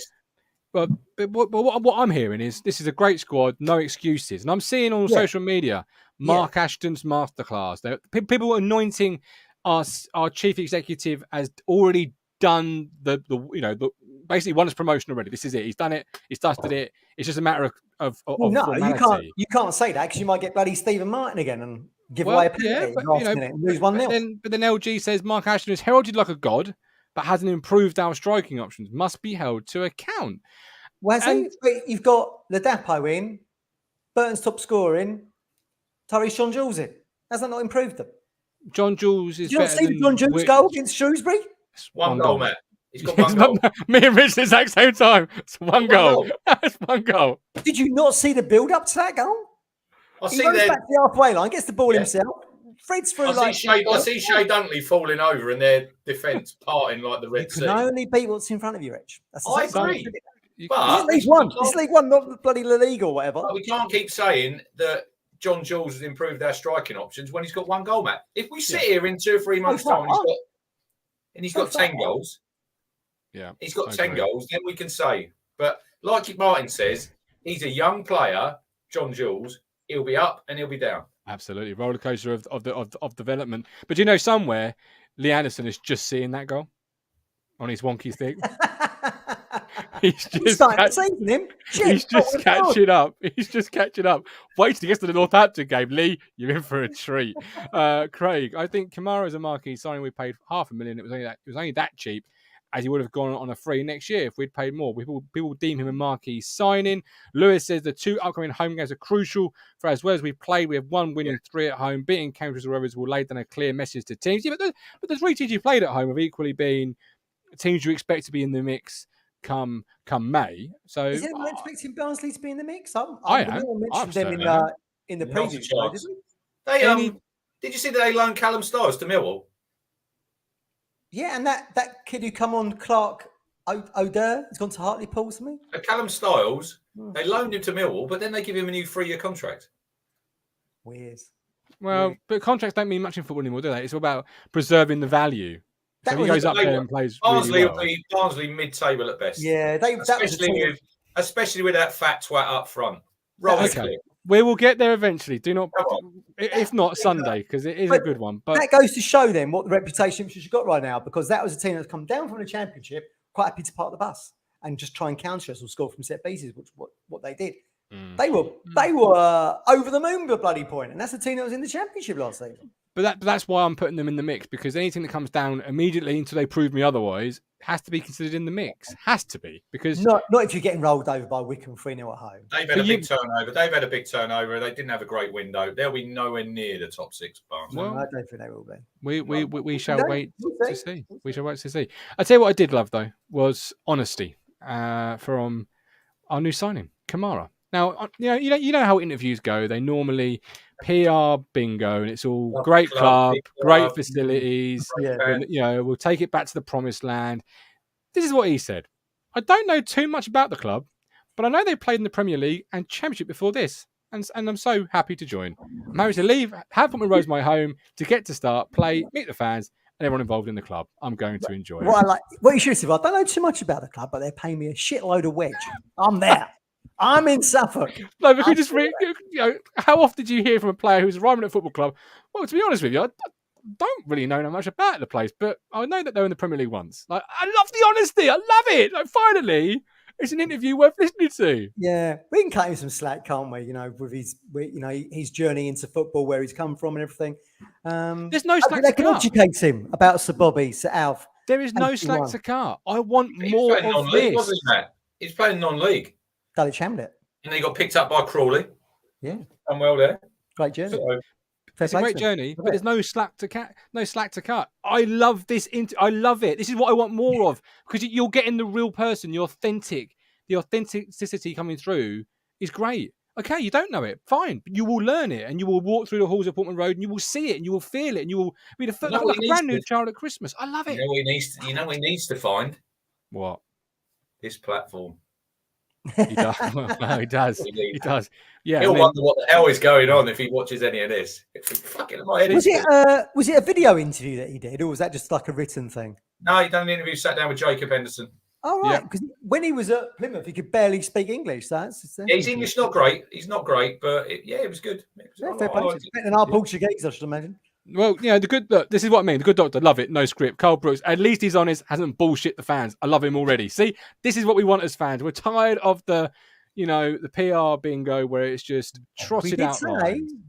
But what I'm hearing is this is a great squad, no excuses. And I'm seeing on social media Mark Ashton's masterclass. People anointing our chief executive has already done the basically won his promotion already. This is it. He's done it. He's dusted it. It's just a matter of formality. You can't say that because you might get bloody Stephen Martin again and give away a penalty and lose 1-0. But then LG says Mark Ashton is heralded like a god, but hasn't improved our striking options. Must be held to account. Well, you've got Ladapo in, Burton's top scoring, Tyrese John Jules in. Has that not improved them? John Jules is. Did you not see the John Jules goal against Shrewsbury? One goal, Matt. He's got one goal. Me and Rich at the exact same time. It's one goal. That's one goal. Did you not see the build up to that goal? He runs back to the halfway line, gets the ball himself. Fred's through I see Shea Dunkley falling over in their defence, parting like the Red Sea. You can only beat what's in front of you, Rich. I agree. But it's League One. It's League One, not the bloody La Liga or whatever. But we can't keep saying that John Jules has improved our striking options when he's got one goal, Matt. If we sit here in 2 or 3 months' time and he's got 10 goals, he's got 10 goals, then we can say. But like Martin says, he's a young player, John Jules. He'll be up and he'll be down. Absolutely, roller coaster of development. But somewhere Lee Anderson is just seeing that goal on his wonky stick. He's just catching up. He's just catching up. Wait till he gets to the Northampton game, Lee. You're in for a treat. Craig, I think Kamara is a marquee signing. We paid $500,000. It was only that cheap, as he would have gone on a free next year if we'd paid more. People deem him a marquee signing. Lewis says the 2 upcoming home games are crucial for as well as we've played. We have 1 win and 3 at home. Beating Cambridge Rovers will lay down a clear message to teams. Yeah, but the 3 teams you played at home have equally been teams you expect to be in the mix come May. So is anyone expecting Barnsley to be in the mix? I am. mentioned them in the preview show, did you see that they loaned Callum Styles to Millwall? Yeah, and that kid who come on, Clark O'Dur, has gone to Hartlepool or something. Callum Styles, they loaned him to Millwall, but then they give him a new 3-year contract. Weird. Well, but contracts don't mean much in football anymore, do they? It's all about preserving the value. So he goes up there and plays Barnsley really well. Barnsley mid-table at best. Yeah, especially with that fat twat up front. Okay. We will get there eventually. Do not, if not Sunday, because it is a good one. But that goes to show them what the reputation she's got right now, because that was a team that's come down from the Championship, quite happy to park the bus and just try and counter us or score from set pieces, which what they did. They were over the moon with a bloody point, and that's the team that was in the Championship last season. But that's why I'm putting them in the mix, because anything that comes down immediately until they prove me otherwise has to be considered in the mix. Has to be, because not if you're getting rolled over by Wycombe 3-0 at home. They've had a big turnover. They didn't have a great window. They'll be nowhere near the top 6. Barnsley. Well, I don't think they will be. We shall wait to see. We shall wait to see. I tell you what I did love though was honesty from our new signing, Kamara. Now, you know how interviews go. They normally PR bingo, and it's all great club, great facilities. Yeah. We'll take it back to the promised land. This is what he said. I don't know too much about the club, but I know they played in the Premier League and Championship before this, and I'm so happy to join. I'm happy to leave, have Portman Road's my home, to get to start, play, meet the fans, and everyone involved in the club. I'm going to enjoy it. What you should have said, I don't know too much about the club, but they're paying me a shitload of wedge. I'm there. I'm in Suffolk. No, but how often do you hear from a player who's arriving at a football club? Well, to be honest with you, I don't really know much about the place, but I know that they're in the Premier League once. Like, I love the honesty. I love it. Like, finally, it's an interview worth listening to. Yeah, we can cut him some slack, can't we? With his journey into football, where he's come from, and everything. There's no slack to cut. They can educate him about Sir Bobby, Sir Alf. There is no slack to cut. I want more of this. Wasn't that? He's playing non-league. Dulwich Hamlet. And he got picked up by Crawley. Yeah. Done well there. Great journey. It's a great journey, but there's no slack to cut. No slack to cut. I love this. I love it. This is what I want more of, because you're getting the real person, the authenticity coming through is great. Okay, you don't know it, fine, but you will learn it, and you will walk through the halls of Portman Road, and you will see it, and you will feel it, and you will be like a brand new child at Christmas. I love it. You know what he needs to find? What? This platform. He does. He does. He does. Yeah. He'll wonder what the hell is going on if he watches any of this. Fucking my head. Was it a video interview that he did, or was that just like a written thing? No, he done an interview, sat down with Jacob Henderson. Oh, right. Because when he was at Plymouth, he could barely speak English. His English not great. He's not great, but it was good. Fair play. Better than our Portuguese, I should imagine. Well, this is what I mean. The good doctor, love it. No script. Carl Brooks, at least he's honest, hasn't bullshit the fans. I love him already. See, this is what we want as fans. We're tired of the PR bingo where it's just trotted out.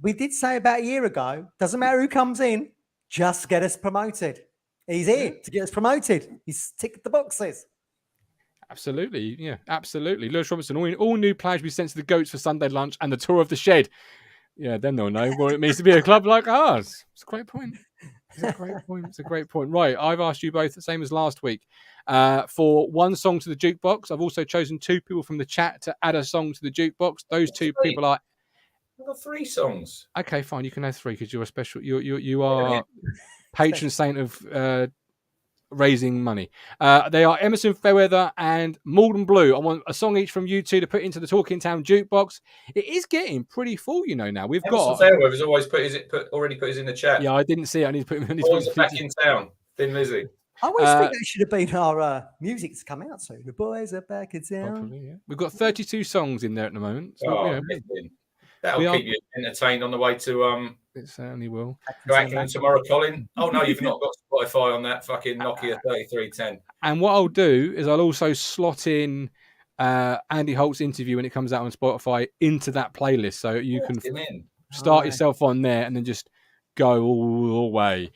We did say about a year ago, doesn't matter who comes in, just get us promoted. He's here to get us promoted. He's ticked the boxes. Absolutely. Yeah, absolutely. Lewis Robertson, all new players we sent to the Goats for Sunday lunch and the tour of the shed. Yeah, then they'll know what it means to be a club like ours. It's a great point. It's a great point. Right, I've asked you both, the same as last week, for one song to the jukebox. I've also chosen 2 people from the chat to add a song to the jukebox. Those 2 people are... I've got 3 songs. Okay, fine. You can have 3 because you're a special... You are patron saint of... raising money. They are Emerson Fairweather and Malden Blue. I want a song each from you 2 to put into the Talking Town jukebox. It is getting pretty full, now. We've Emerson Fairweather's always already put his in the chat. Yeah, I didn't see it. I need to put him in. Always back in town. Thin Lizzy. I always think that should have been our music to come out soon. The boys are back in town. Probably, yeah. We've got 32 songs in there at the moment. So, that'll keep you entertained on the way to it certainly will. Go Accrington tomorrow, Colin. Oh no, you've not got Spotify on that fucking Nokia 3310. And what I'll do is I'll also slot in Andy Holt's interview when it comes out on Spotify into that playlist, so you can start yourself on there and then just go all the way.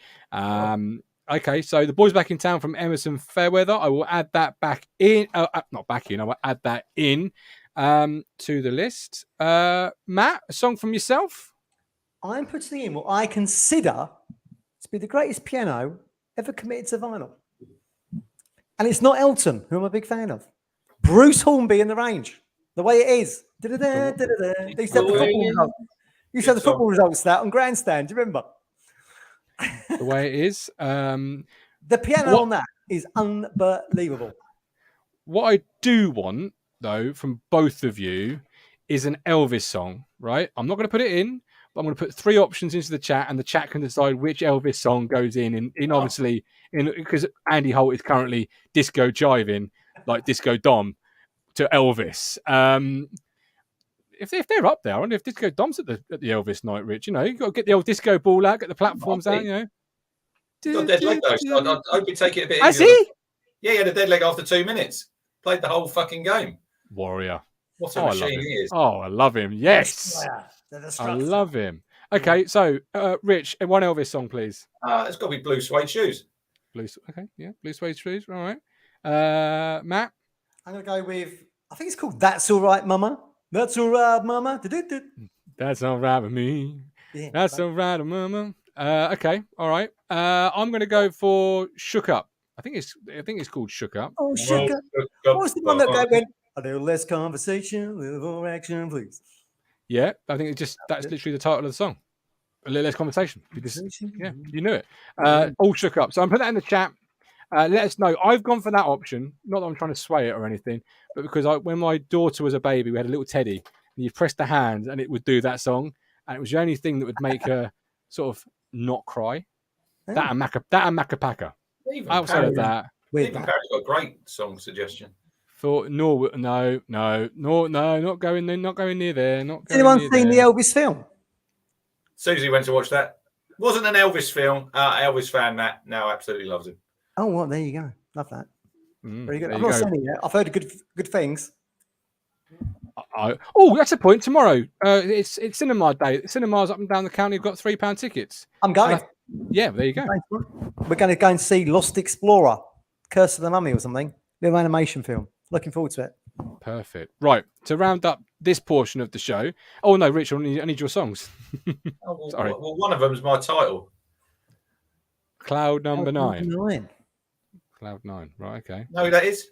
Okay, so the boys back in town from Emerson Fairweather. I will add that back in. Not back in. I will add that in to the list. Matt, a song from yourself? I'm putting in what I consider to be the greatest piano ever committed to vinyl. And it's not Elton, who I'm a big fan of. Bruce Hornby in the Range. The way it is. They used to have the football results that on Grandstand. Do you remember? The way it is. The piano on that is unbelievable. What I do want, though, from both of you is an Elvis song, right? I'm not going to put it in, but I'm going to put 3 options into the chat, and the chat can decide which Elvis song goes in obviously, because Andy Holt is currently disco jiving, like Disco Dom, to Elvis. If they're up there, I wonder if Disco Dom's at the Elvis night, Rich. You've got to get the old disco ball out, get the platforms out, Got dead leg though. So I hope you take it a bit easier. Has he? Yeah, he had a dead leg after 2 minutes. Played the whole fucking game. Warrior. What a machine he is. Oh, I love him. Yes. I love him. Okay, so Rich, one Elvis song, please. It's got to be Blue Suede Shoes. Blue Suede Shoes. All right. Matt? I'm going to go with, I think it's called That's All Right, Mama. That's all right, Mama. That's all right with me. Yeah, that's all right, Mama. Okay, all right. I'm going to go for Shook Up. I think it's called Shook Up. Oh, Shook Up. What was the one that went? A little less conversation, a little more action, please. Yeah, I think that's literally the title of the song. A little less conversation. You knew it. All Shook Up. So I'm putting that in the chat. Let us know. I've gone for that option. Not that I'm trying to sway it or anything, but because when my daughter was a baby, we had a little teddy, and you pressed the hand, and it would do that song, and it was the only thing that would make her sort of not cry. Yeah. That and Macapaka. Outside of that, even Barry's got a great song suggestion. No, not going near there. Has anyone seen the Elvis film? Susie went to watch that. Wasn't an Elvis film. Elvis fan, Matt. No, absolutely loves him. Oh, well, there you go. Love that. Very good. I've not seen it yet. I've heard good things. That's a point. Tomorrow, it's cinema day. Cinemas up and down the county have got £3 tickets. I'm going. Yeah, there you go. We're going to go and see Lost Explorer, Curse of the Mummy or something. Little animation film. Looking forward to it. Perfect. Right. To round up this portion of the show. Oh, no, Rich, I need your songs. Sorry. Well, one of them is my title. Cloud number 9. Cloud 9. Right, okay. No, that is?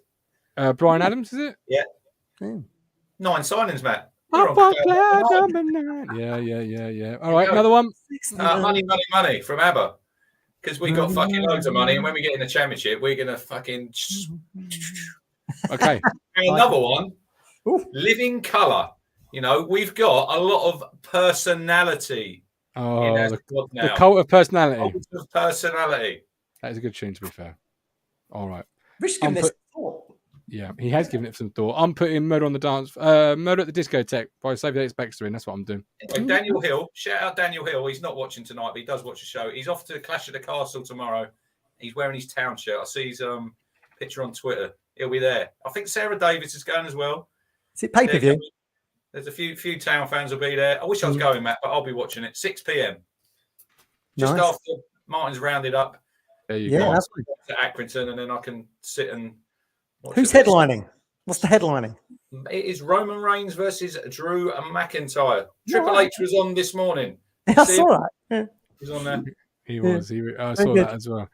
Brian Adams, is it? Yeah. 9 signings, Matt. Up on cloud number 9. Yeah. All right, another one. Money from ABBA. Because we got fucking loads of money, and when we get in the championship, we're going to fucking... Okay. And another one, Living Colour. We've got a lot of personality. Oh, the cult of personality. Cult of personality. That is a good tune, to be fair. All right. Rich given this thought. Yeah, he has given it some thought. I'm putting Murder on the Dance, Murder at the Discotheque by Save the Dates Baxter in. That's what I'm doing. And Daniel Hill, shout out Daniel Hill. He's not watching tonight, but he does watch the show. He's off to Clash of the Castle tomorrow. He's wearing his town shirt. I see his picture on Twitter. He'll be there. I think Sarah Davis is going as well. Is it pay-per-view? There's a few town fans will be there. I wish I was going, Matt, but I'll be watching it. 6 p.m. Just after Martin's rounded up. There you go. To Accrington, and then I can sit and watch. Who's headlining? What's the headlining? It is Roman Reigns versus Drew McIntyre. Triple H was on this morning. I saw that. Yeah. He was on there. He was. I saw that as well.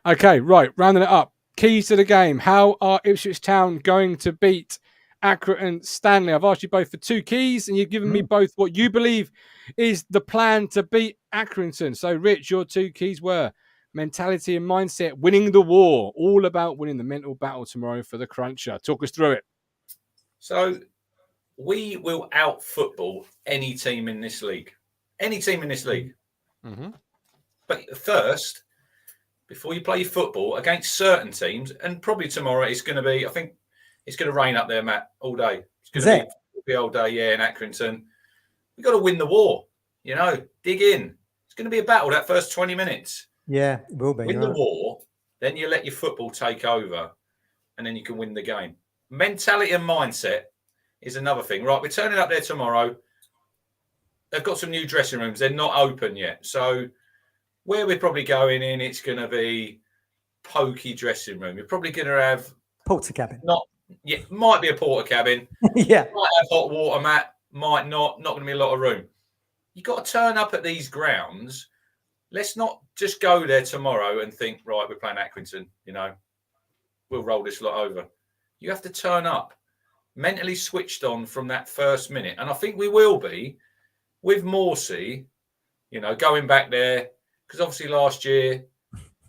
Okay, right. Rounding it up. Keys to the game. How are Ipswich Town going to beat Accrington Stanley? I've asked you both for 2 keys, and you've given me both what you believe is the plan to beat Accrington. So, Rich, your 2 keys were mentality and mindset, winning the war, all about winning the mental battle tomorrow for the Cruncher. Talk us through it. So, we will out-football any team in this league. Any team in this league. Mm-hmm. But first, before you play football against certain teams, and probably tomorrow it's going to be, I think it's going to rain up there, Matt, all day. It's going to be all day, in Accrington. We've got to win the war, dig in. It's going to be a battle that first 20 minutes. Yeah, it will be. Win the war, then you let your football take over, and then you can win the game. Mentality and mindset is another thing. Right, we're turning up there tomorrow. They've got some new dressing rooms. They're not open yet. So where we're probably going in, it's going to be pokey dressing room. You're probably going to have... Porter cabin. Might be a porter cabin. Yeah. Might have hot water mat. Might not. Not going to be a lot of room. You've got to turn up at these grounds. Let's not just go there tomorrow and think, right, we're playing Accrington, we'll roll this lot over. You have to turn up mentally switched on from that first minute. And I think we will be with Morsey, going back there, because obviously last year,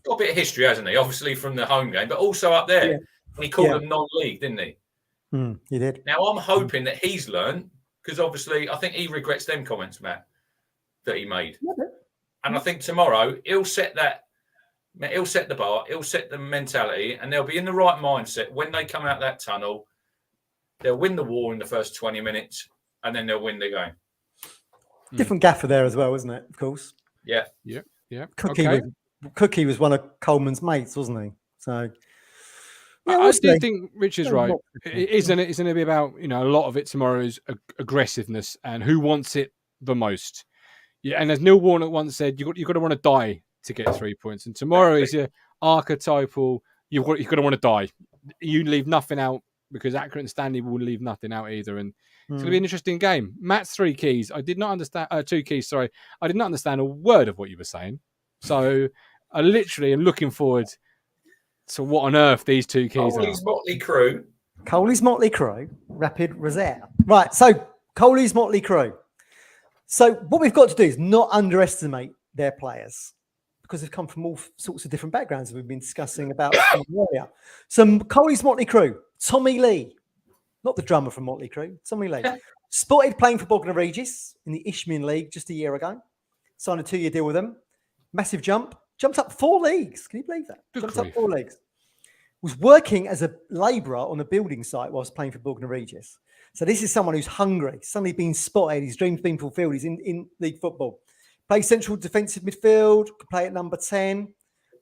got a bit of history, hasn't he? Obviously from the home game, but also up there. Yeah. He called them non-league, didn't he? He did. Now, I'm hoping that he's learned, because obviously I think he regrets them comments, Matt, that he made. Yeah. And I think tomorrow he'll set the bar, he'll set the mentality, and they'll be in the right mindset when they come out that tunnel. They'll win the war in the first 20 minutes, and then they'll win the game. Different gaffer there as well, isn't it? Of course. Yeah. Cookie was one of Coleman's mates, wasn't he? So I do think Rich is right. Isn't it going to be about, a lot of it tomorrow is aggressiveness and who wants it the most. Yeah, and as Neil Warnock once said, you've got to want to die to get 3 points. And tomorrow is your archetypal, you've got to want to die. You leave nothing out, because Accrington Stanley will leave nothing out either. And it's going to be an interesting game. Matt's 3 keys. I did not understand, 2 keys, sorry. I did not understand a word of what you were saying. So I literally am looking forward to what on earth these 2 keys are. Coley's Motley Crew, Rapid Rosetta. Right, so Coley's Motley Crew. So what we've got to do is not underestimate their players, because they've come from all sorts of different backgrounds that we've been discussing about earlier. So Coley's Motley Crew, Tommy Lee, not the drummer from Motley Crue, Tommy Lee, spotted playing for Bognor Regis in the Isthmian League just a year ago. Signed a 2-year deal with them. Massive jump. Jumped up 4 leagues. Can you believe that? Jumped up 4 leagues. Was working as a labourer on a building site whilst playing for Bognor Regis. So this is someone who's hungry, suddenly been spotted, his dream's been fulfilled, he's in league football. Plays central defensive midfield, could play at number 10.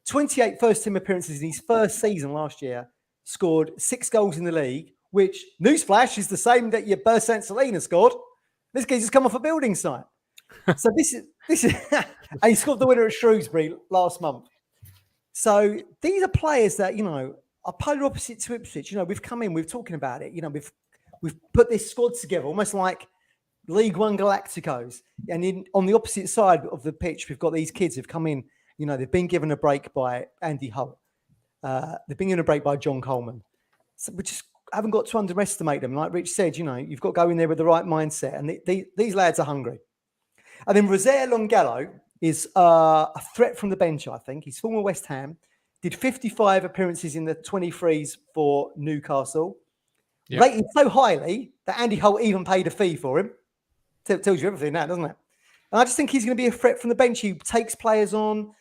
28 first-team appearances in his first season last year, scored 6 goals in the league, which, newsflash, is the same that your Bersant Salina scored. This guy's just come off a building site. So this is and he scored the winner at Shrewsbury last month. So these are players that, are polar opposite to Ipswich. We've come in, we're talking about it. We've put this squad together almost like League One Galacticos. And on the opposite side of the pitch, we've got these kids who've come in. They've been given a break by Andy Holt. They've been given a break by John Coleman. So we just haven't got to underestimate them. Like Rich said, you've got to go in there with the right mindset. And these lads are hungry. And then Rosetta Longello is a threat from the bench, I think. He's former West Ham. Did 55 appearances in the 23s for Newcastle. Yep. Rated so highly that Andy Holt even paid a fee for him. Tells you everything now, doesn't it? And I just think he's going to be a threat from the bench. He takes players on.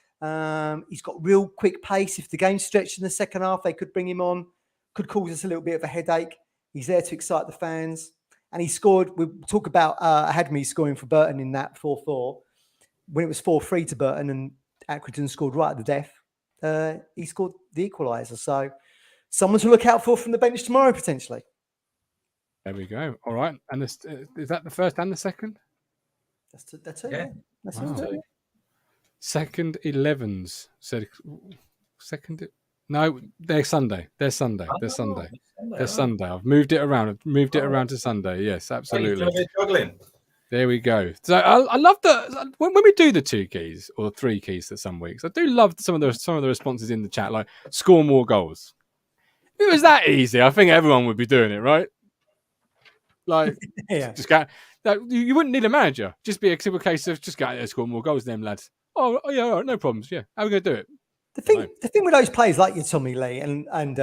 He's got real quick pace. If the game's stretched in the second half, they could bring him on. Could cause us a little bit of a headache. He's there to excite the fans. And he scored. We'll talk about Hadmi scoring for Burton in that 4-4. When it was 4-3 to Burton and Accrington scored right at the death, he scored the equaliser. So someone to look out for from the bench tomorrow, potentially. There we go. All right. And is that the first and the second? That's it. Yeah. That's it. Second 11s. Said second. No, they're Sunday. They're Sunday. They're Sunday. They're Sunday. I've moved it around. I've moved it around to Sunday. Yes, absolutely. There we go. So I love that when we do the 2 keys or 3 keys for some weeks. I do love some of the responses in the chat, like score more goals. If it was that easy, I think everyone would be doing it, right? Like, yeah. Just go. You wouldn't need a manager. Just be a simple case of just go out there, score more goals, them lads. Oh yeah, all right, no problems. Yeah, how are we going to do it? The thing with those players like your Tommy Lee and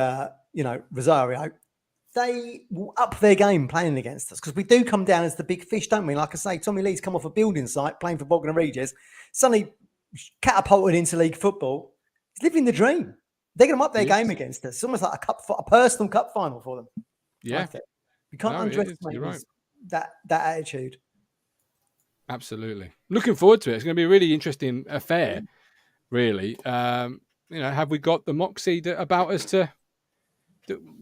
Rosario, they will up their game playing against us because we do come down as the big fish, don't we? Like I say, Tommy Lee's come off a building site playing for Bognor Regis, suddenly catapulted into league football. He's living the dream. They're going to up their game against us. It's almost like a personal cup final for them. Yeah. You can't underestimate that attitude. Absolutely. Looking forward to it. It's going to be a really interesting affair. really. Have we got the moxie about us to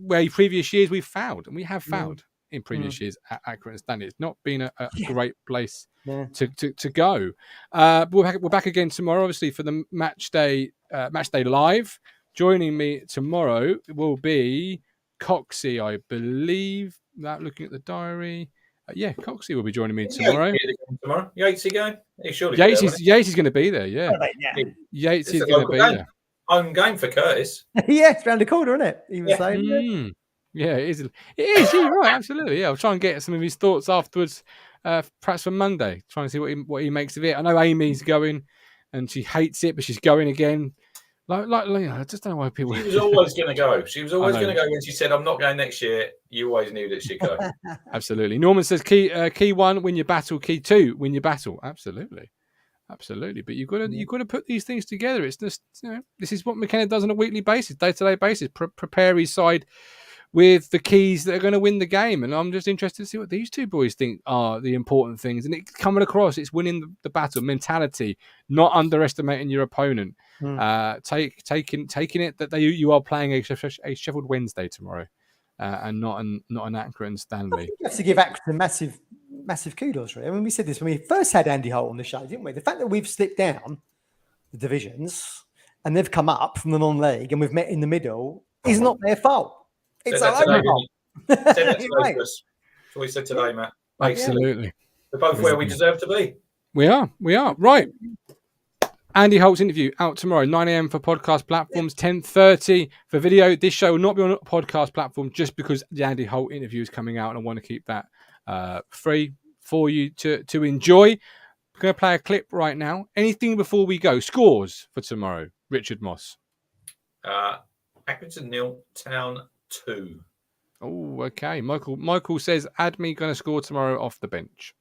where previous years we've found, and we have found in previous years at Accrington Stanley. It's not been a great place to go. We're back again tomorrow, obviously, for the match day live. Joining me tomorrow will be Coxie, I believe. Without looking at the diary, Coxie will be joining me tomorrow. Yatesy going? Yates is going to be there. Yeah, Yates is going to be there. Home game for Curtis. It's round the corner, isn't it? He was saying. Yeah, it is. It is. You're right. Absolutely. Yeah, I'll try and get some of his thoughts afterwards, perhaps for Monday. Try and see what he makes of it. I know Amy's going, and she hates it, but she's going again. I just don't know why people. She was always going to go. She was always going to go when she said, "I'm not going next year." You always knew that she'd go. Absolutely. Norman says, "Key 1, win your battle. Key 2, win your battle." Absolutely. But you've got to put these things together. It's just this is what McKenna does on a weekly basis, day-to-day basis. Prepare his side with the keys that are going to win the game, and I'm just interested to see what these two boys think are the important things. And it's coming across. It's winning the battle mentality, not underestimating your opponent. Taking it that you are playing a Sheffield Wednesday tomorrow, and not an Accrington Stanley. I think you have to give Accrington massive kudos, really. I mean, we said this when we first had Andy Holt on the show, didn't we? The fact that we've slipped down the divisions and they've come up from the non-league and we've met in the middle is not their fault. It's our own fault. That's what we said today, Matt. Absolutely. We're both where we deserve to be. We are. Right. Andy Holt's interview out tomorrow, 9 a.m. for podcast platforms, 10:30 for video. This show will not be on a podcast platform just because the Andy Holt interview is coming out, and I want to keep that free for you to enjoy. We're going to play a clip right now. Anything before we go? Scores for tomorrow, Richard Moss. Accrington 0, Town 2. Oh, okay. Michael says Admi going to score tomorrow off the bench.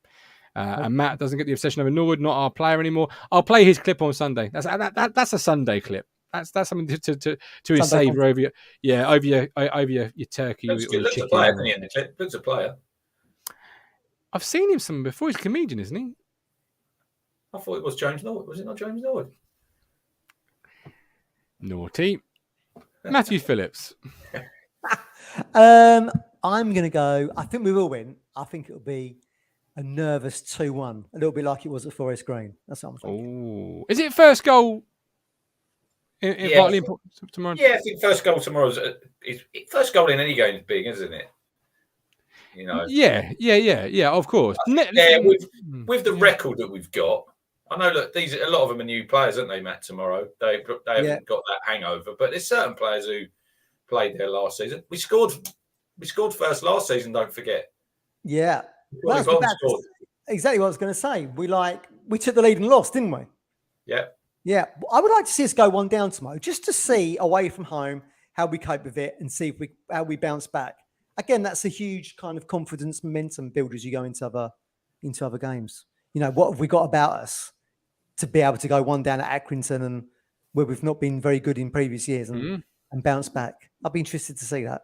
And Matt doesn't get the obsession over Norwood, not our player anymore. I'll play his clip on Sunday. That's a Sunday clip. That's something to savor over your turkey. Looks a player, isn't he, in the clip? Looks a player. I've seen him some before. He's a comedian, isn't he? I thought it was James Norwood. Was it not James Norwood? Naughty. Matthew Phillips. I'm going to go. I think we will win. I think it'll be a nervous 2-1, a little bit like it was at Forest Green. That's what I'm thinking. Oh, is it first goal? Vitally important tomorrow. Yeah, I think first goal tomorrow is first goal in any game is big, isn't it? Yeah, of course. With the record that we've got, I know that a lot of them are new players, aren't they, Matt? Tomorrow they haven't got that hangover, but there's certain players who played there last season. We scored first last season. Don't forget. Yeah, that's exactly what I was going to say. We took the lead and lost, didn't we? Yeah. I would like to see us go one down tomorrow, just to see away from home how we cope with it and see how we bounce back. Again, that's a huge kind of confidence momentum builder as you go into other games. What have we got about us to be able to go one down at Accrington and where we've not been very good in previous years and bounce back? I'd be interested to see that.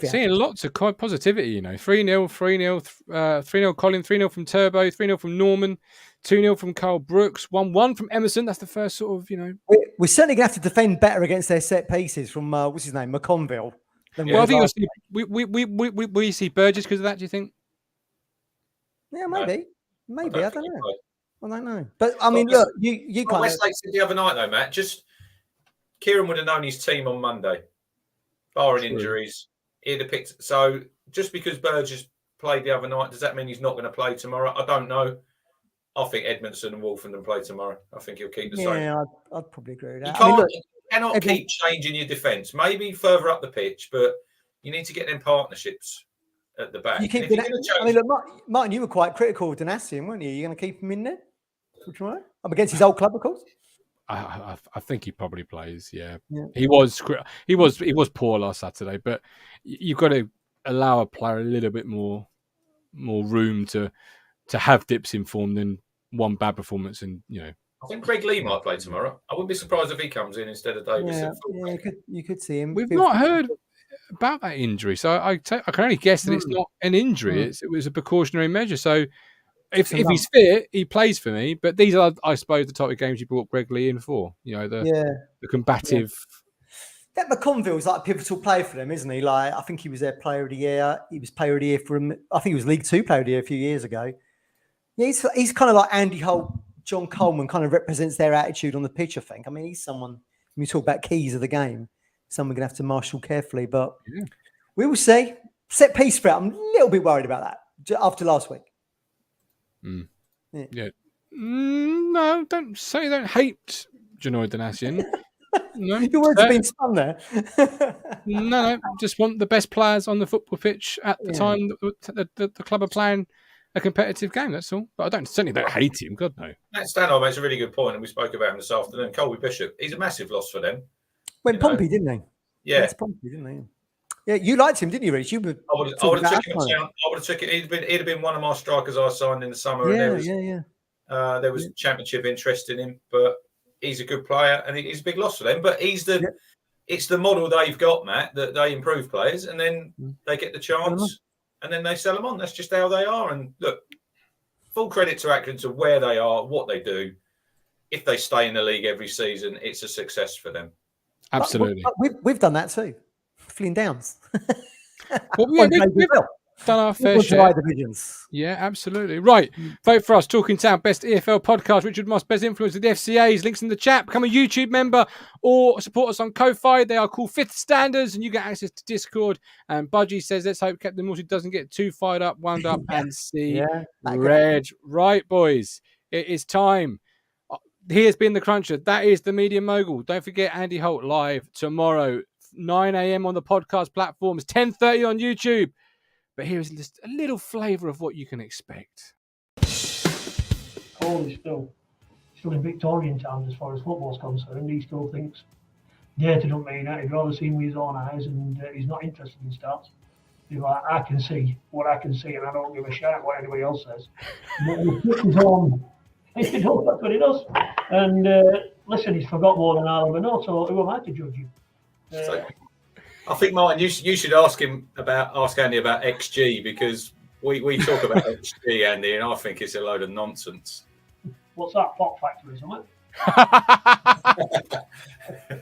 Seeing lots of positivity, 3-0, 3-0 Colin, 3-0 from Turbo, 3-0 from Norman, 2-0 from Carl Brooks, 1-1 from Emerson. That's the first sort of, We're certainly going to have to defend better against their set pieces from, what's his name, McConville. I think we see Burgess because of that, do you think? Yeah, maybe. I don't know. But, I mean, look, you can't... Westlake said the other night, though, Matt, Kieran would have known his team on Monday, barring injuries. He'd have picked. So just because Burgess played the other night, does that mean he's not going to play tomorrow? I don't know. I think Edmondson and Wolfenden play tomorrow. I think he'll keep the same. Yeah, I'd probably agree with that. You cannot keep changing your defence. Maybe further up the pitch, but you need to get them partnerships at the back. Martin, you were quite critical of Danassian, weren't you? You're going to keep him in there tomorrow? Up against his old club, of course. I think he probably plays. Yeah. He was poor last Saturday, but you've got to allow a player a little bit more room to have dips in form than one bad performance. And I think Greg Lee might play tomorrow. I wouldn't be surprised if he comes in instead of Davis. Yeah, you could see him. We've not heard about that injury, so I can only guess that it's not an injury. It was a precautionary measure. So if he's fit, he plays for me. But these are, I suppose, the type of games you brought Gregley in for. You know, the combative. Yeah. That McConville's like a pivotal player for them, isn't he? Like, I think he was their player of the year. He was player of the year for him. I think he was League Two player of the year a few years ago. Yeah, he's kind of like Andy Holt, John Coleman, kind of represents their attitude on the pitch, I think. I mean, he's someone, when you talk about keys of the game, someone we're going to have to marshal carefully. But we will see. Set piece threat, I'm a little bit worried about that after last week. Yeah. No, don't hate Janoy Donatian. No, your words have been spun there. no, just want the best players on the football pitch at the time the club are playing a competitive game. That's all. But I certainly don't hate him. God no. Matt Stanley makes a really good point, and we spoke about him this afternoon. Colby Bishop, he's a massive loss for them. Went Pompey, didn't he? Yeah, went Pompey, didn't he? Yeah, you liked him, didn't you, Rich? I would have took it. He'd have been one of my strikers I signed in the summer. Yeah, and there was championship interest in him, but he's a good player, and he's a big loss for them. But it's the model they've got, Matt, that they improve players, and then they get the chance, and then they sell them on. That's just how they are. And look, full credit to Accrington, where they are, what they do. If they stay in the league every season, it's a success for them. Absolutely. We've done that too. Fleeing Downs. Well, we've done our fair share. Divisions. Yeah, absolutely. Right. Vote for us. Talking Town, best EFL podcast. Richard Moss, best influence of the FCAs. Links in the chat. Become a YouTube member or support us on Ko-Fi. They are called Fifth Standards, and you get access to Discord. And Budgie says, let's hope Captain Morty doesn't get too fired up, wound up, and see red. Right, boys. It is time. He has been the Cruncher. That is the Media Mogul. Don't forget Andy Holt live tomorrow, 9 a.m. on the podcast platforms, 10:30 on YouTube. But here is just a little flavour of what you can expect. Cole is still in Victorian times as far as football's concerned. He still thinks data don't mean that. He'd rather see him with his own eyes, and he's not interested in stats. He's like, I can see what I can see, and I don't give a shit what anybody else says. But he puts his own. That's what he does. And listen, he's forgot more than I'll ever know. So who am I to judge you? I think, Martin, you should ask Andy about XG, because we talk about XG, Andy, and I think it's a load of nonsense. What's that? Pop factory, isn't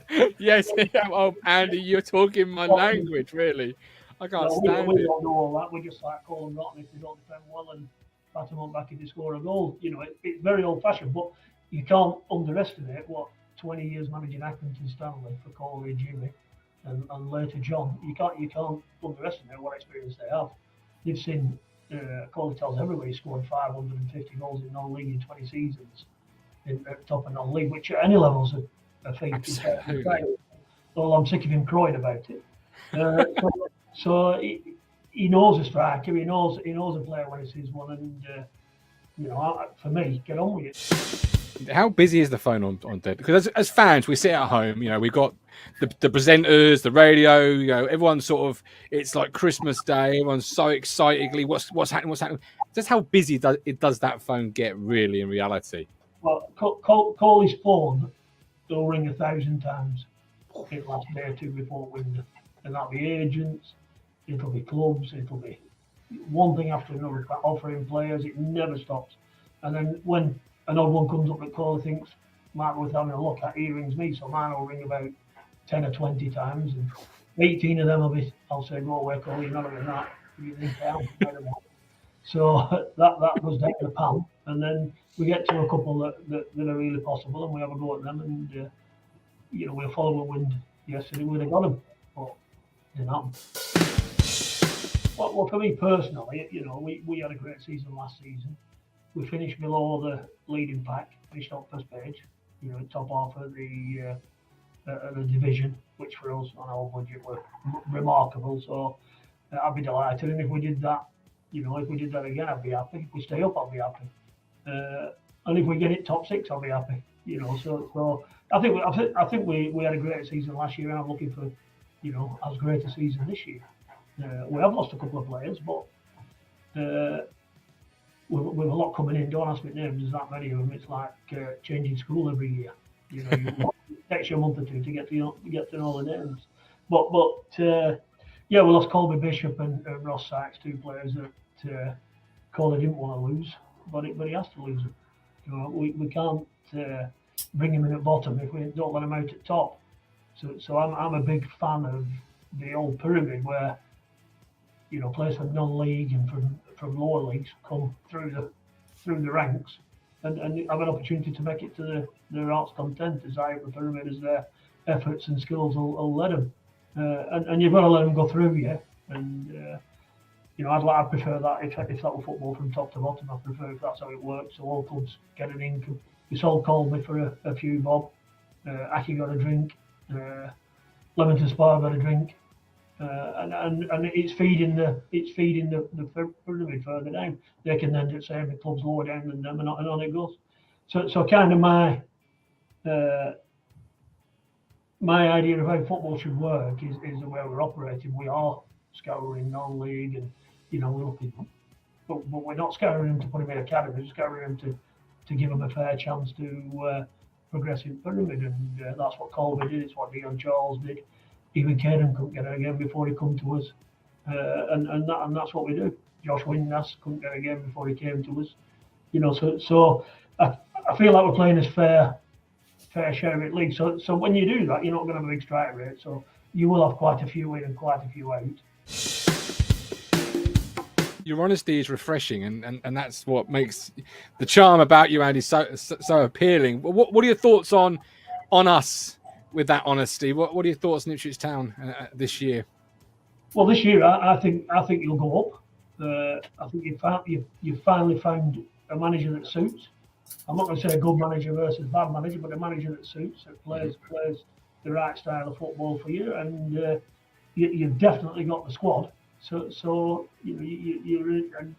it? Yes, oh, Andy, you're talking my language, really. I can't stand we it. don't know all that. We just like call them rotten if they don't defend well and pat them on back if they score a goal. You know, it's very old-fashioned, but you can't underestimate what 20 years managing Accrington Stanley for Corey, Jimmy, and later John. You can't underestimate what experience they have. They've seen Corey tells everybody scored 550 goals in non-league in 20 seasons at top of non-league, which at any levels are fake. Well, I'm sick of him crying about it. So he knows a striker. He knows a player when he sees one, and for me, get on with it. How busy is the phone on Dead? Because as fans, we sit at home. You know, we've got the presenters, the radio. You know, everyone's sort of. It's like Christmas Day. Everyone's so excitedly. What's happening? What's happening? Just how busy does that phone get? Really, in reality. Well, call his phone. They'll ring 1,000 times in the last day or two before window, and that'll be agents. It'll be clubs. It'll be one thing after another, offering players. It never stops. And then when an odd one comes up that Corey thinks might be worth having a look at, he rings me, so mine will ring about 10 or 20 times, and 18 of them I'll say, go away, Corey, you're not having that. You think down. So that goes down the pan, and then we get to a couple that are really possible, and we have a go at them, and we'll follow a wind. Yesterday we'd have got them, but didn't happen. Well, for me personally, we had a great season last season. We finished below the leading pack, finished on first page, top half of the division, which for us on our budget were remarkable. So I'd be delighted, and if we did that, again, I'd be happy. If we stay up, I'll be happy. And if we get it top 6, I'll be happy. So I think we had a great season last year, and I'm looking for, as great a season this year. We have lost a couple of players, but with a lot coming in. Don't ask me names. There's that many of them. It's like changing school every year. It takes you a month or two to get to know the names. But we lost Colby Bishop and Ross Sykes, 2 players that Colby didn't want to lose. but he has to lose them. You know, we can't bring him in at bottom if we don't let him out at top. So I'm a big fan of the old pyramid where, you know, players from non-league and from lower leagues come through the ranks and have an opportunity to make it to the Hearts content as high up the pyramid as their efforts and skills will let them. And you've got to let them go through, yeah. And you know, I'd prefer that if that were football from top to bottom. I prefer if that's how it works. So all clubs get an income. We sold Colby for a few bob. Aki got a drink. Leamington Spa got a drink. And it's feeding the pyramid further down. They can then just say the clubs lower down than them, and on it goes. So kind of my idea of how football should work is the way we're operating. We are scouring non-league, and you know we're looking, but we're not scouring them to put them in academy. We're scouring them to give them a fair chance to progress in pyramid, and that's what Colby did. It's what Dion Charles did. Even Kieran couldn't get it again before he come to us, and that's what we do. Josh Windass couldn't get it again before he came to us. You know, so I feel like we're playing as fair share of it league. So when you do that, you're not going to have a big strike rate. So you will have quite a few in and quite a few out. Your honesty is refreshing, and that's what makes the charm about you, Andy, so appealing. What are your thoughts on us with that honesty? What are your thoughts on Ipswich Town this year? Well, this year I think you'll go up. I think you've finally found a manager that suits. I'm not going to say a good manager versus bad manager, but a manager that suits, that plays the right style of football for you, and you've definitely got the squad. So you know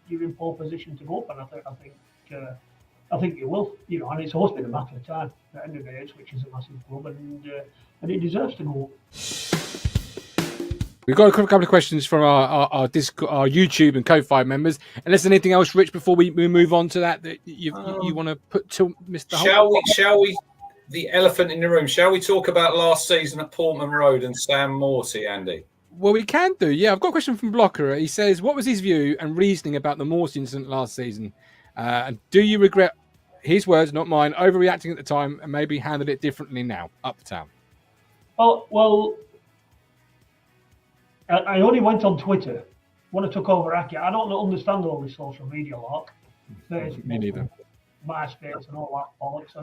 you're in pole position to go up, and I think you will. You know, and it's always been a matter of time. At the end of the day, which is a massive club, and it deserves to go up. We've got a couple of questions from our YouTube and Ko-Fi members. Unless there's anything else, Rich, before we move on to that you want to put to Mr. Holt? Shall we? The elephant in the room. Shall we talk about last season at Portman Road and Sam Morsey, Andy? Well, we can do. Yeah, I've got a question from Blocker. He says, "What was his view and reasoning about the Morsey incident last season? And do you regret, his words, not mine, overreacting at the time and maybe handled it differently now, uptown?" Oh well. I only went on Twitter when I took over Aki. I don't understand all this social media lot. Me neither. MySpace and all that bollocks.